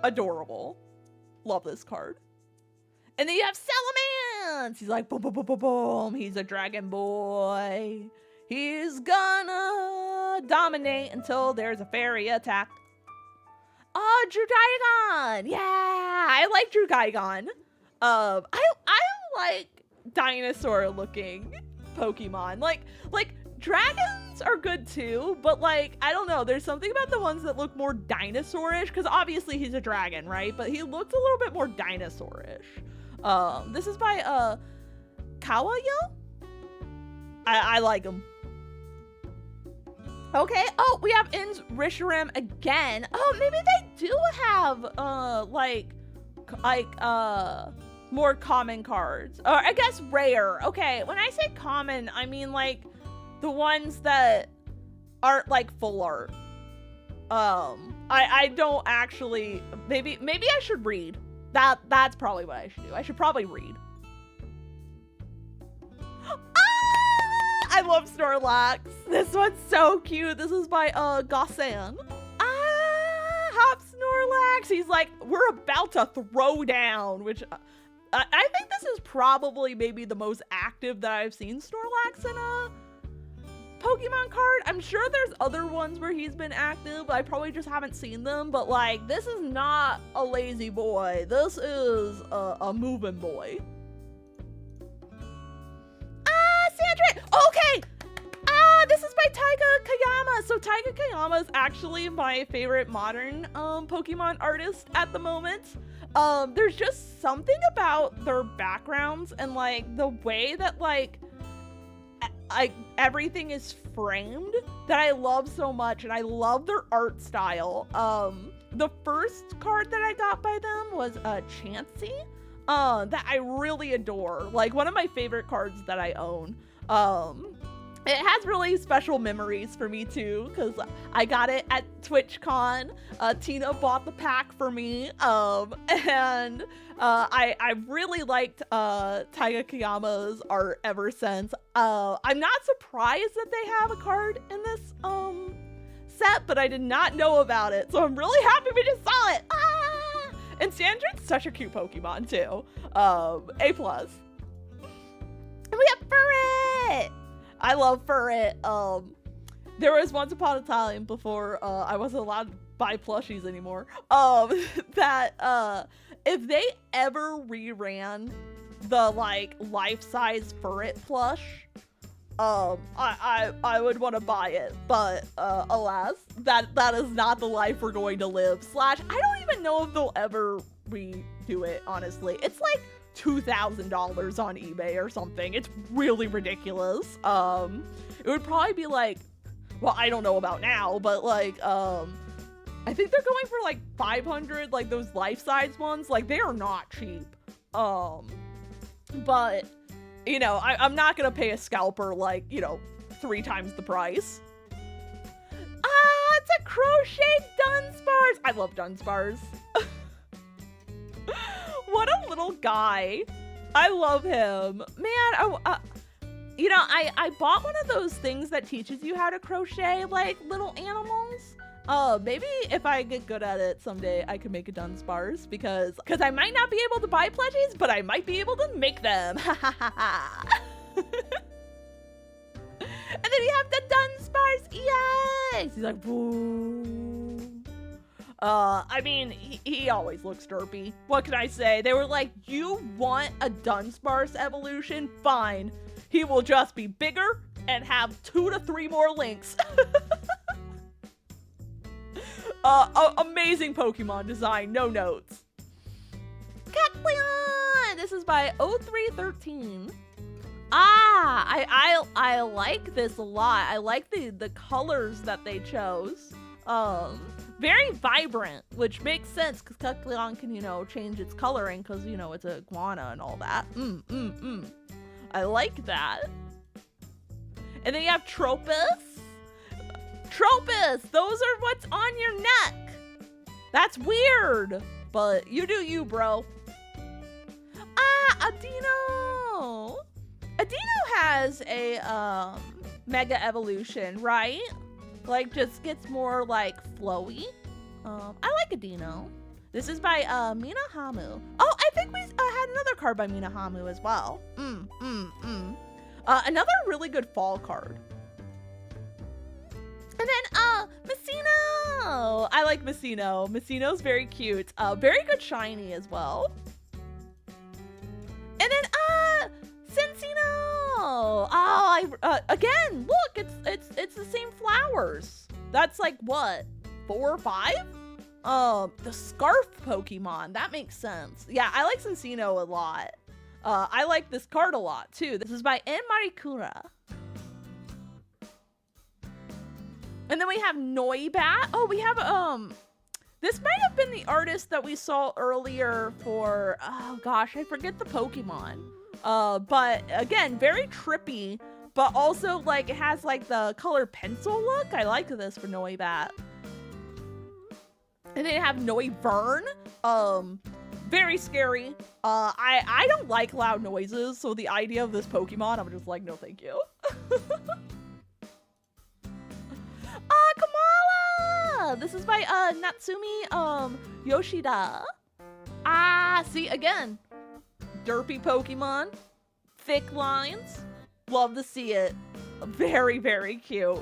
adorable. Love this card. And then you have Salamence. He's like, boom, boom, boom, boom, boom. He's a dragon boy. He's gonna dominate until there's a fairy attack. Oh, Drudaigon. Yeah, I like Drudaigon. I like dinosaur looking Pokemon. Like dragons are good too, but like, I don't know, there's something about the ones that look more dinosaurish, because obviously he's a dragon, right? But he looks a little bit more dinosaurish. This is by Kawayo? I like him. Okay, oh, we have In's Risharam again. Oh, maybe they do have more common cards. Or I guess rare. Okay, when I say common, I mean like the ones that aren't like full art. I don't actually, maybe I should read. That's probably what I should do. I should probably read. I love Snorlax. This one's so cute. This is by Gossan. Hop Snorlax. He's like, we're about to throw down, which I think this is probably maybe the most active that I've seen Snorlax in a Pokemon card. I'm sure there's other ones where he's been active. I probably just haven't seen them, but like, this is not a lazy boy. This is a moving boy. Sandra! Okay! This is by Taiga Kayama. So Taiga Kayama is actually my favorite modern Pokemon artist at the moment. There's just something about their backgrounds and like the way that like everything is framed that I love so much, and I love their art style. The first card that I got by them was Chansey. That I really adore. Like one of my favorite cards that I own. It has really special memories for me too, because I got it at TwitchCon. Tina bought the pack for me. And I really liked Taiga Kayama's art ever since. I'm not surprised that they have a card in this set, but I did not know about it. So I'm really happy we just saw it. And Sandrin's such a cute Pokemon too. A+. And we have Furret! I love Furret. There was once upon a time before I wasn't allowed to buy plushies anymore, that if they ever reran the like life-size Furret plush, I would want to buy it, but alas, that is not the life we're going to live. / I don't even know if they'll ever redo it, honestly. It's like $2,000 on eBay or something. It's really ridiculous. It would probably be like, well, I don't know about now, but like, I think they're going for like 500, like those life-size ones. Like, they are not cheap. But you know, I'm not gonna pay a scalper like, you know, 3 times the price. It's a crochet Dunsparce. I love Dunsparce. What a little guy. I love him. Man, you know, I bought one of those things that teaches you how to crochet like little animals. Maybe if I get good at it someday, I could make a Dunsparce because I might not be able to buy plushies, but I might be able to make them. And then you have the Dunsparce EX. He's like, boom. I mean, he always looks derpy. What can I say? They were like, you want a Dunsparce evolution? Fine. He will just be bigger and have 2 to 3 more links. Amazing Pokemon design, no notes. Kecleon! This is by 0313. I like this a lot. I like the colors that they chose. Very vibrant, which makes sense because Kecleon can, you know, change its coloring because, you know, it's a iguana and all that. I like that. And then you have Tropius. Tropius, those are what's on your neck. That's weird, but you do you, bro. Adino. Adino has a mega evolution, right? Like, just gets more like flowy. I like Adino. This is by Minahamu. Oh, I think we had another card by Minahamu as well. Another really good fall card. And then Messino. I like Messino. Messino's very cute. Very good shiny as well. And then Cincino. Oh, again, look, it's the same flowers. That's like what, 4 or 5? The scarf Pokemon. That makes sense. Yeah, I like Cincino a lot. I like this card a lot too. This is by N. Marikura. And then we have Noibat. Oh, we have this might have been the artist that we saw earlier for, oh gosh, I forget the Pokemon. But again, very trippy, but also like it has like the color pencil look. I like this for Noibat. And then you have Noivern. Very scary. I don't like loud noises, so the idea of this Pokemon, I'm just like, no thank you. Kamala! This is by Natsumi Yoshida. See, again, derpy Pokemon, thick lines. Love to see it. Very, very cute.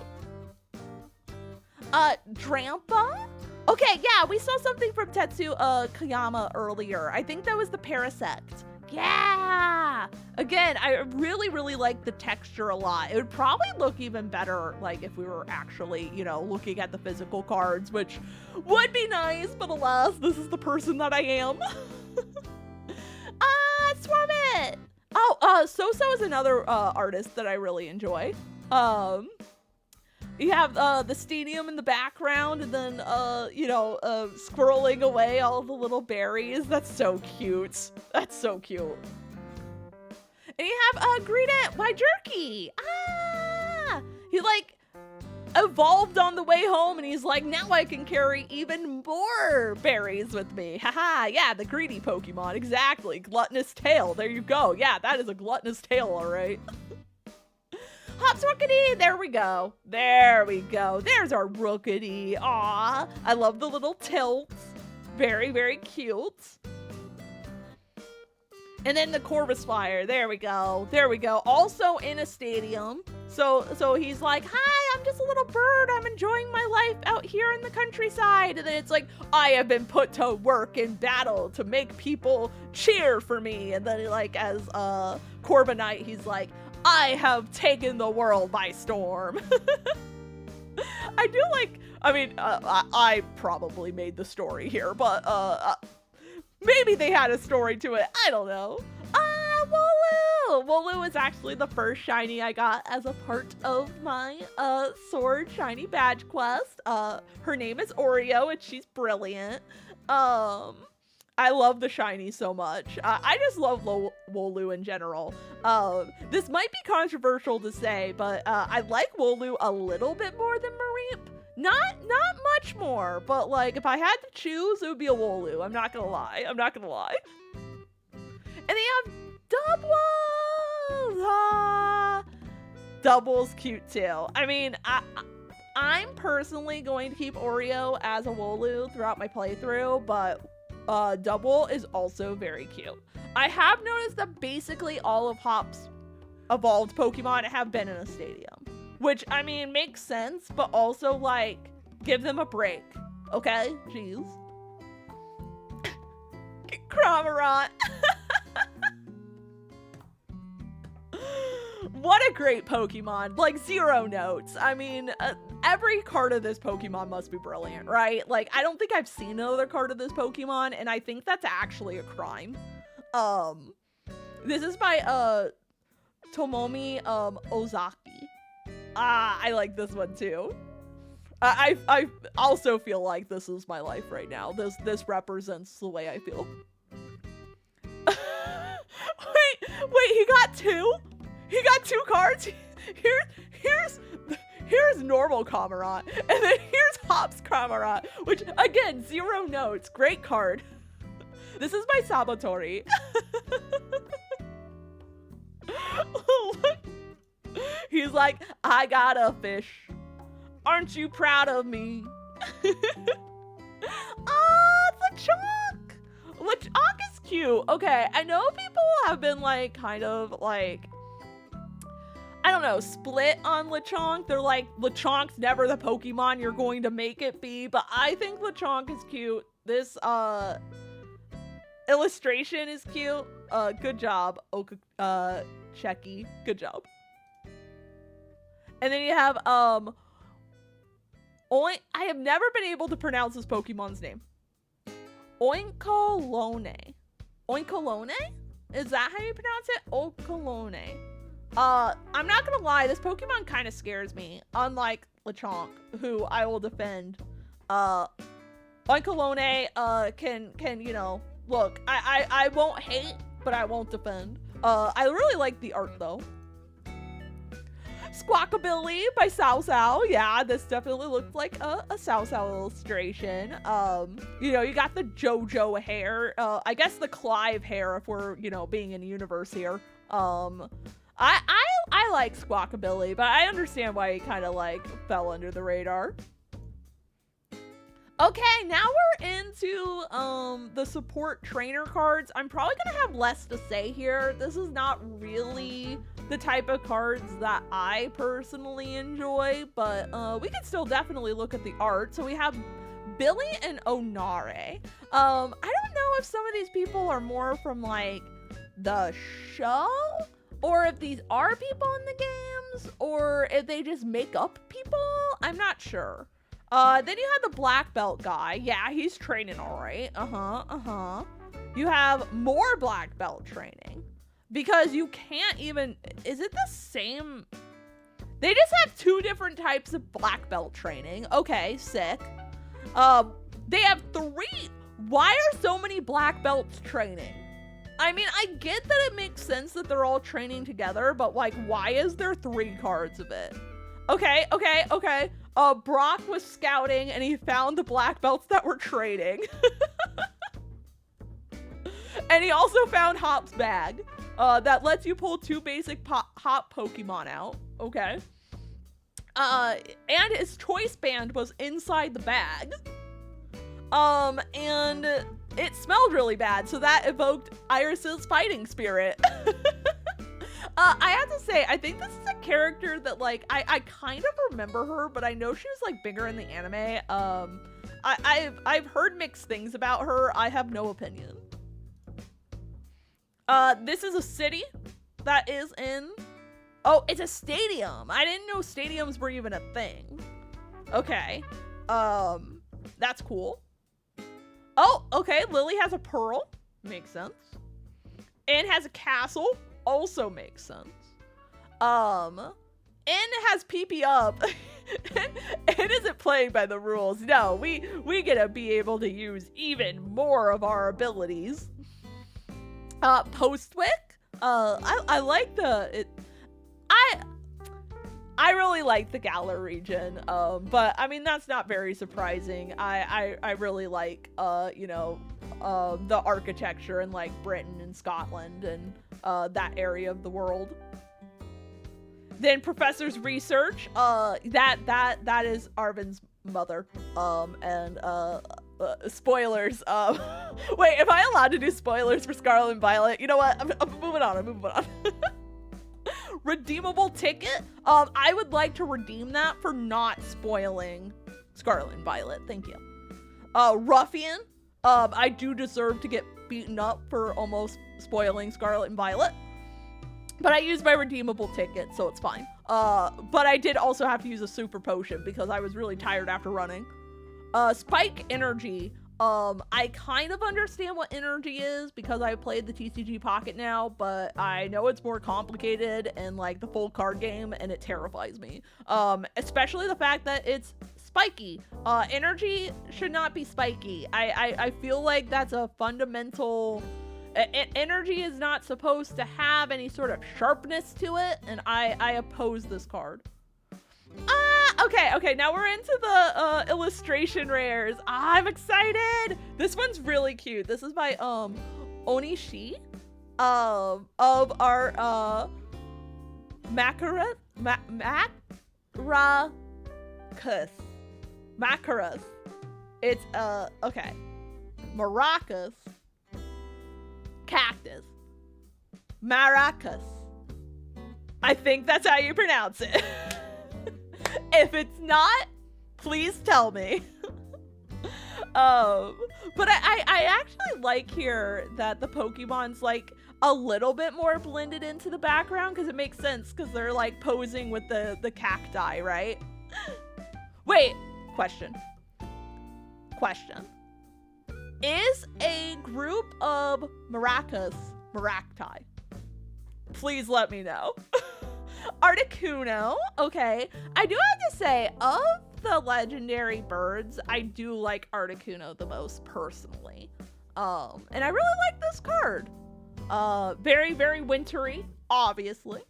Drampa? Okay, yeah, we saw something from Tetsu Kayama earlier. I think that was the Parasect. Yeah! Again, I really, really like the texture a lot. It would probably look even better, like, if we were actually, you know, looking at the physical cards, which would be nice, but alas, this is the person that I am. Swarmit! Oh, So-So is another artist that I really enjoy. You have the stadium in the background, and then, you know, squirreling away all the little berries. That's so cute. That's so cute. And you have Greet It by Jerky. He, like, evolved on the way home, and he's like, now I can carry even more berries with me. Haha, yeah, the greedy Pokemon. Exactly. Gluttonous tail. There you go. Yeah, that is a gluttonous tail, all right. Hops Rookity, there we go. There we go. There's our Rookity. Aw, I love the little tilts. Very, very cute. And then the Corvusfire, there we go. There we go. Also in a stadium. So he's like, hi, I'm just a little bird. I'm enjoying my life out here in the countryside. And then it's like, I have been put to work in battle to make people cheer for me. And then like as Corviknight, he's like, I have taken the world by storm. I do like, I mean, I probably made the story here, but maybe they had a story to it. I don't know. Wooloo! Wooloo is actually the first shiny I got as a part of my Sword Shiny Badge quest. Her name is Oreo and she's brilliant. I love the shiny so much. I just love Wooloo in general. This might be controversial to say, but I like Wooloo a little bit more than Mareep. Not much more, but like if I had to choose, it would be a Wooloo. I'm not gonna lie. I'm not gonna lie. And they have Doubles. Double's cute too. I mean, I'm personally going to keep Oreo as a Wooloo throughout my playthrough, but Double is also very cute. I have noticed that basically all of Hop's evolved Pokemon have been in a stadium, which I mean makes sense, but also like give them a break, okay? Jeez. Cramorant. What a great Pokemon. Like, 0 notes. I mean, every card of this Pokemon must be brilliant, right? Like, I don't think I've seen another card of this Pokemon, and I think that's actually a crime. This is by, Tomomi, Ozaki. I like this one, too. I also feel like this is my life right now. This represents the way I feel. Wait, he got 2? He got 2 cards? Here's normal Cramorant, and then here's Hop's Cramorant, which, again, 0 notes. Great card. This is by Sabatori. He's like, I got a fish. Aren't you proud of me? Oh, it's a Lechonk! Lechonk is cute. Okay, I know people have been like kind of like, I don't know, split on Lechonk. They're like, Lechonk's never the Pokemon you're going to make it be, but I think Lechonk is cute. This illustration is cute. Good job, Checky. Good job. And then you have I have never been able to pronounce this Pokemon's name. Oinkolone. Oinkolone? Is that how you pronounce it? Oinkolone. I'm not gonna lie, this Pokemon kind of scares me. Unlike Lechonk, who I will defend. Oinkolone can you know, look, I won't hate, but I won't defend. I really like the art though. Squawkabilly by Sao Sao. Yeah, this definitely looked like a Sao Sao illustration. You know, you got the JoJo hair. I guess the Clive hair if we're, you know, being in the universe here. I like Squawkabilly, but I understand why he kind of like fell under the radar. Okay, now we're into the support trainer cards. I'm probably gonna have less to say here. This is not really the type of cards that I personally enjoy, but we can still definitely look at the art. So we have Billy and Onare. I don't know if some of these people are more from like the show, or if these are people in the games, or if they just make up people. I'm not sure. Then you have the black belt guy. Yeah, he's training all right. You have more black belt training because you can't even, is it the same? They just have two different types of black belt training. Okay, sick. They have three. Why are so many black belts training? I mean, I get that it makes sense that they're all training together, but like, why is there 3 cards of it? Okay. Brock was scouting and he found the black belts that were trading. And he also found Hop's bag that lets you pull 2 basic Hop Pokemon out. Okay. And his choice band was inside the bag. And it smelled really bad, so that evoked Iris's fighting spirit. I have to say, I think this is a character that, like, I kind of remember her, but I know she was, like, bigger in the anime. I've heard mixed things about her. I have no opinion. This is a city that is in... Oh, it's a stadium. I didn't know stadiums were even a thing. Okay. That's cool. Oh, okay. Lily has a pearl. Makes sense. And has a castle. Also makes sense. And it has PP up. and isn't playing by the rules. No, we get to be able to use even more of our abilities. Postwick. I like I really like the Galar region, but I mean that's not very surprising. I really like you know, the architecture in like Britain and Scotland and that area of the world. Then Professor's research, that is Arvin's mother, and spoilers. Wait, am I allowed to do spoilers for Scarlet and Violet? You know what? I'm moving on. Redeemable ticket. I would like to redeem that for not spoiling Scarlet and Violet. Thank you. Ruffian. I do deserve to get beaten up for almost spoiling Scarlet and Violet, but I used my redeemable ticket, so it's fine. But I did also have to use a super potion because I was really tired after running. Spike energy. I kind of understand what energy is because I played the TCG Pocket now, but I know it's more complicated and like the full card game, and it terrifies me. Especially the fact that it's spiky. Energy should not be spiky. I feel like that's a fundamental... energy is not supposed to have any sort of sharpness to it, and I oppose this card. Okay, now we're into the illustration rares. I'm excited. This one's really cute. This is by Onishi of our Macarus. It's okay. Maracas. Cactus. Maracas. I think that's how you pronounce it. If it's not, please tell me. But I actually like here that the Pokemon's like a little bit more blended into the background because it makes sense because they're like posing with the cacti, right? Wait, question. Is a group of maracas maracti? Please let me know. Articuno, okay. I do have to say, of the legendary birds, I do like Articuno the most personally. And I really like this card. Very, very wintry, obviously.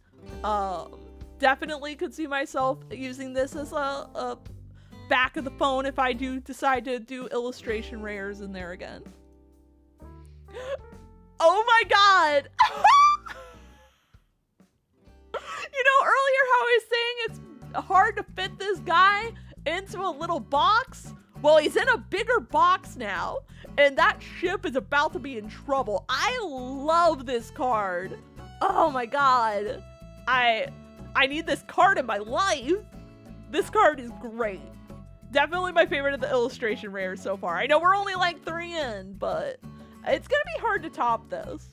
Definitely could see myself using this as a back of the phone if I do decide to do illustration rares in there again. Oh my god! You know, earlier how I was saying it's hard to fit this guy into a little box? Well, he's in a bigger box now, and that ship is about to be in trouble. I love this card. Oh my god. I need this card in my life. This card is great. Definitely my favorite of the illustration rares so far. I know we're only like 3 in, but it's gonna be hard to top this.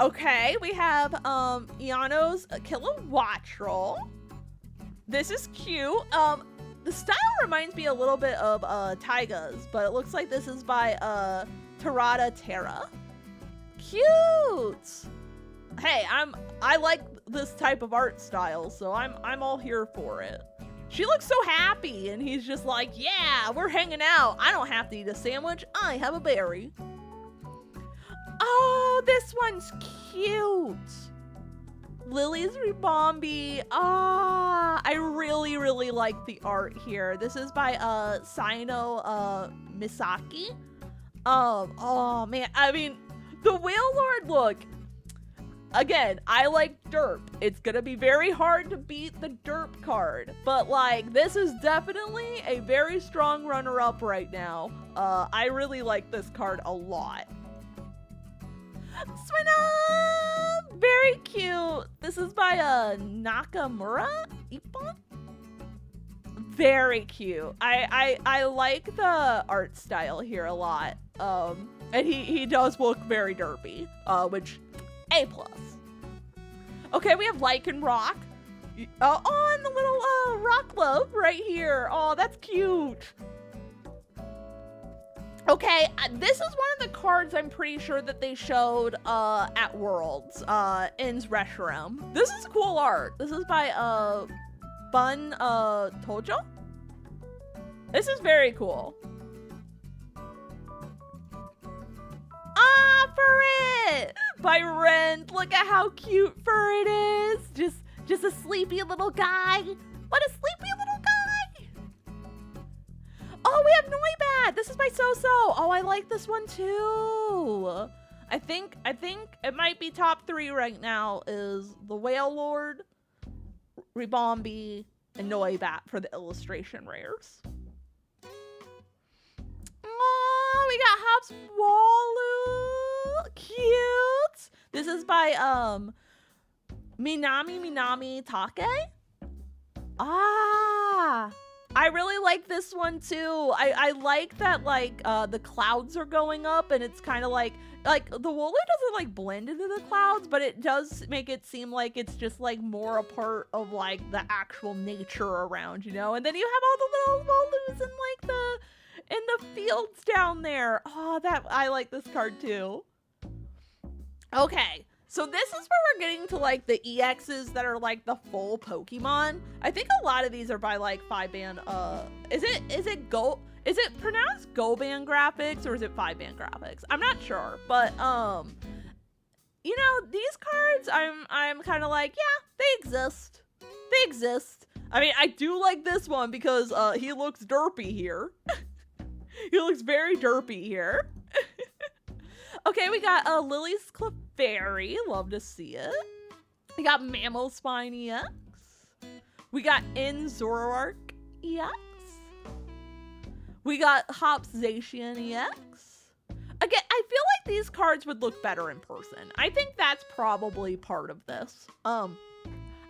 Okay, we have Iano's Kilowattrel. This is cute. The style reminds me a little bit of Taiga's, but it looks like this is by Tarada Terra. Cute. Hey, I like this type of art style, so I'm all here for it. She looks so happy, and he's just like, yeah, we're hanging out. I don't have to eat a sandwich. I have a berry. Oh, this one's cute. Lily's Ribombi. Ah, I really, really like the art here. This is by Saino Misaki. Oh man, I mean, the Whale Lord look. Again, I like derp. It's gonna be very hard to beat the derp card, but like, this is definitely a very strong runner-up right now. I really like this card a lot. Swinub! Very cute. This is by Nakamura Ippon. Very cute. I like the art style here a lot. And he does look very derpy, which A+. Okay, we have Lycanroc. Oh, and the little rock love right here. Oh, that's cute. Okay, this is one of the cards I'm pretty sure that they showed at Worlds, in Reshiram. This is cool art. This is by Bun Tojo. This is very cool. Ah, Furret! By Rent. Look at how cute Furret is. Just a sleepy little guy. What a sleepy little guy. Oh, we have Noibat. This is by So-So. Oh, I like this one too. I think it might be top 3 right now is the Whale Lord, Ribombi, and Noibat for the illustration rares. Oh, we got Hops Walu. Cute. This is by Minami Take. Ah, I really like this one too. I like that like the clouds are going up and it's kind of like the Wooloo doesn't like blend into the clouds, but it does make it seem like it's just like more a part of like the actual nature around, you know? And then you have all the little Wooloos in the fields down there. Oh, I like this card too. Okay. So this is where we're getting to like the EXs that are like the full Pokemon. I think a lot of these are by like 5-band, is it pronounced Go-band graphics or is it 5-band graphics? I'm not sure, but you know, these cards I'm kind of like, yeah, they exist. They exist. I mean, I do like this one because he looks derpy here. He looks very derpy here. Okay, we got Lily's Clefairy. Love to see it. We got Mammal Spine EX. We got Zoroark EX. We got Hops Zacian EX. Again, I feel like these cards would look better in person. I think that's probably part of this. I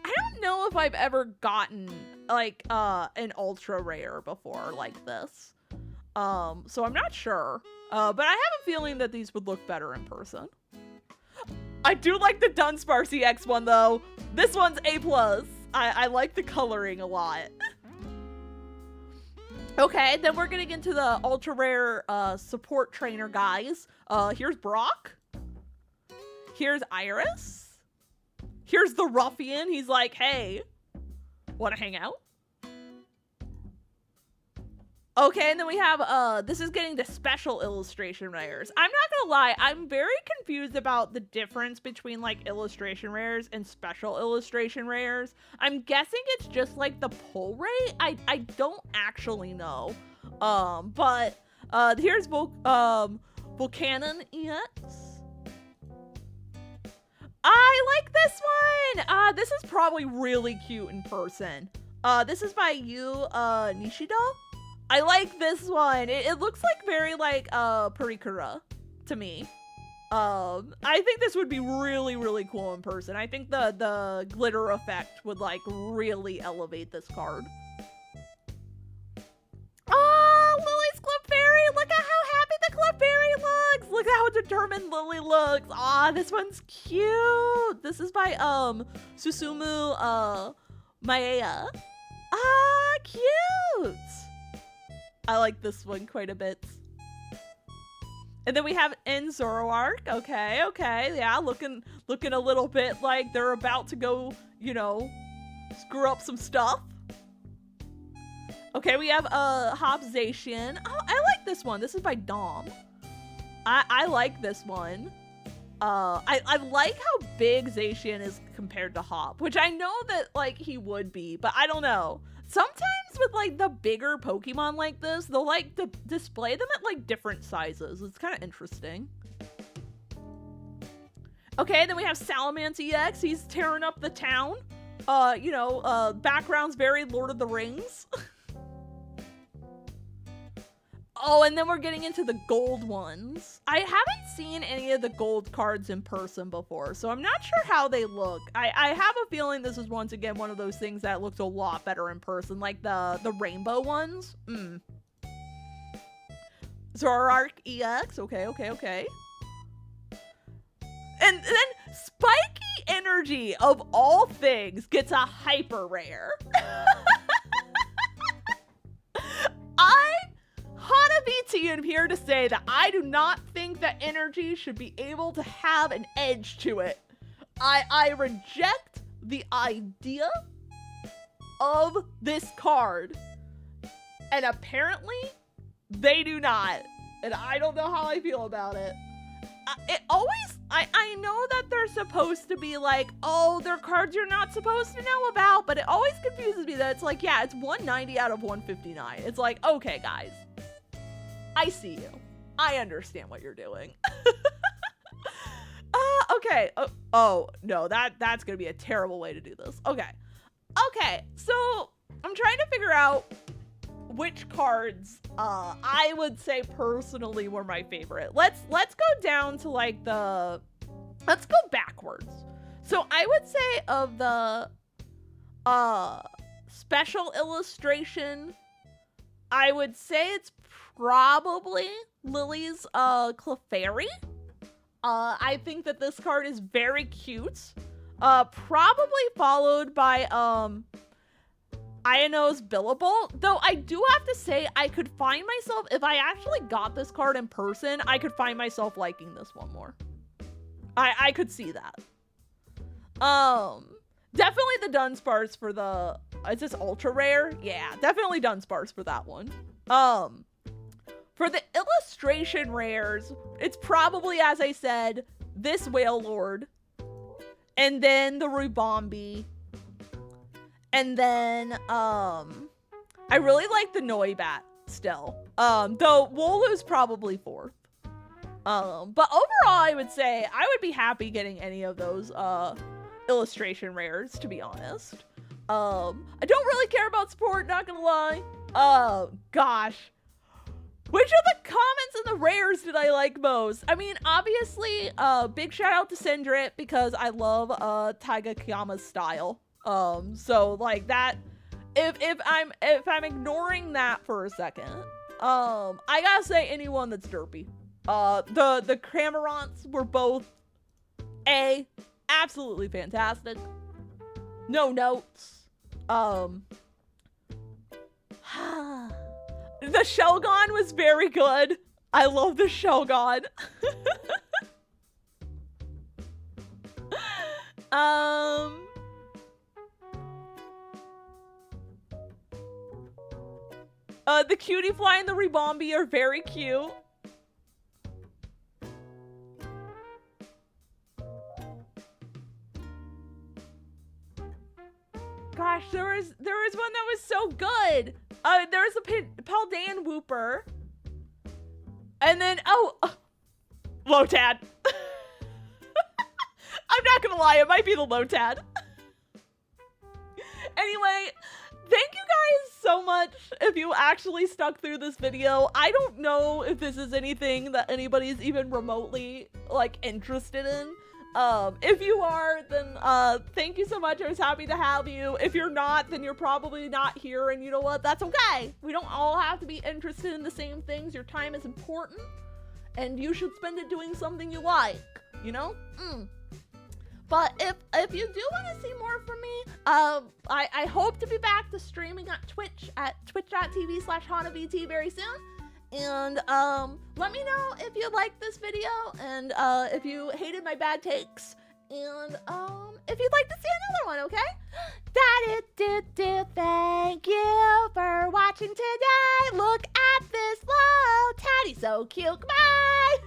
don't know if I've ever gotten like an ultra rare before like this. So I'm not sure. But I have a feeling that these would look better in person. I do like the Dunsparce EX one though. This one's A+. I like the coloring a lot. Okay, then we're getting into the ultra rare support trainer guys. Here's Brock. Here's Iris. Here's the ruffian. He's like, hey, wanna hang out? Okay, and then we have, this is getting to special illustration rares. I'm not gonna lie, I'm very confused about the difference between, like, illustration rares and special illustration rares. I'm guessing it's just, like, the pull rate? I don't actually know. But here's Volcanon EX. I like this one! This is probably really cute in person. This is by Yu Nishida. I like this one. It looks like very like Perikura to me. I think this would be really, really cool in person. I think the glitter effect would like really elevate this card. Oh, Lily's Clefairy! Look at how happy the Clefairy looks! Look at how determined Lily looks! Ah, this one's cute! This is by Susumu Maea. Ah, cute! I like this one quite a bit. And then we have Zoroark. Okay, yeah, looking a little bit like they're about to go, you know, screw up some stuff. Okay, we have Hobzation. Oh, I like this one. This is by Dom. I like this one. I like how big Zacian is compared to Hop, which I know that like he would be, but I don't know. Sometimes with like the bigger Pokemon like this, they'll like display them at like different sizes. It's kind of interesting. Okay, then we have Salamence EX. He's tearing up the town. You know, background's very Lord of the Rings. Oh, and then we're getting into the gold ones. I haven't seen any of the gold cards in person before, so I'm not sure how they look. I have a feeling this is once again one of those things that looks a lot better in person, like the rainbow ones. Zoroark EX, okay. And then Spiky Energy, of all things, gets a hyper rare. Hanabi am here to say that I do not think that energy should be able to have an edge to it. I reject the idea of this card. And apparently, they do not. And I don't know how I feel about it. I know that they're supposed to be like, oh, they're cards you're not supposed to know about, but it always confuses me that it's like, yeah, it's 190 out of 159. It's like, okay, guys. I see you. I understand what you're doing. Okay. Oh, no, that's gonna be a terrible way to do this. Okay, so I'm trying to figure out which cards I would say personally were my favorite. Let's go down to like let's go backwards. So I would say of the special illustration, I would say it's probably Lily's Clefairy. I think that this card is very cute. Probably followed by Iono's Billable. Though I do have to say, I could find myself, if I actually got this card in person, I could find myself liking this one more. I could see that. Definitely the Dunsparce for the, is this ultra rare? Yeah, definitely Dunsparce for that one. For the illustration rares, it's probably, as I said, this Whale Lord, and then the Rubombi, and then, I really like the Noibat still, though Woolu's probably fourth. But overall, I would say I would be happy getting any of those, illustration rares, to be honest. I don't really care about support, not gonna lie. Gosh. Which of the comments and the rares did I like most? I mean, obviously, big shout out to Sindrit because I love Taiga Kiyama's style. So like that, if I'm ignoring that for a second, I gotta say anyone that's derpy. The Cramorants were both absolutely fantastic. No notes. The Shelgon was very good. I love the Shelgon. The Cutie Fly and the Rebombi are very cute. Gosh, there was one that was so good. There was a Paldean Wooper. And then, Lotad. I'm not gonna lie, it might be the Lotad. Anyway, thank you guys so much if you actually stuck through this video. I don't know if this is anything that anybody's even remotely, like, interested in. If you are, then, thank you so much. I was happy to have you. If you're not, then you're probably not here, and you know what? That's okay. We don't all have to be interested in the same things. Your time is important, and you should spend it doing something you like, you know? But if you do want to see more from me, I hope to be back to streaming at Twitch at twitch.tv/HanaVT very soon. And let me know if you liked this video and if you hated my bad takes, and if you'd like to see another one, okay? Thank you for watching today. Look at this low tatty, so cute. Goodbye.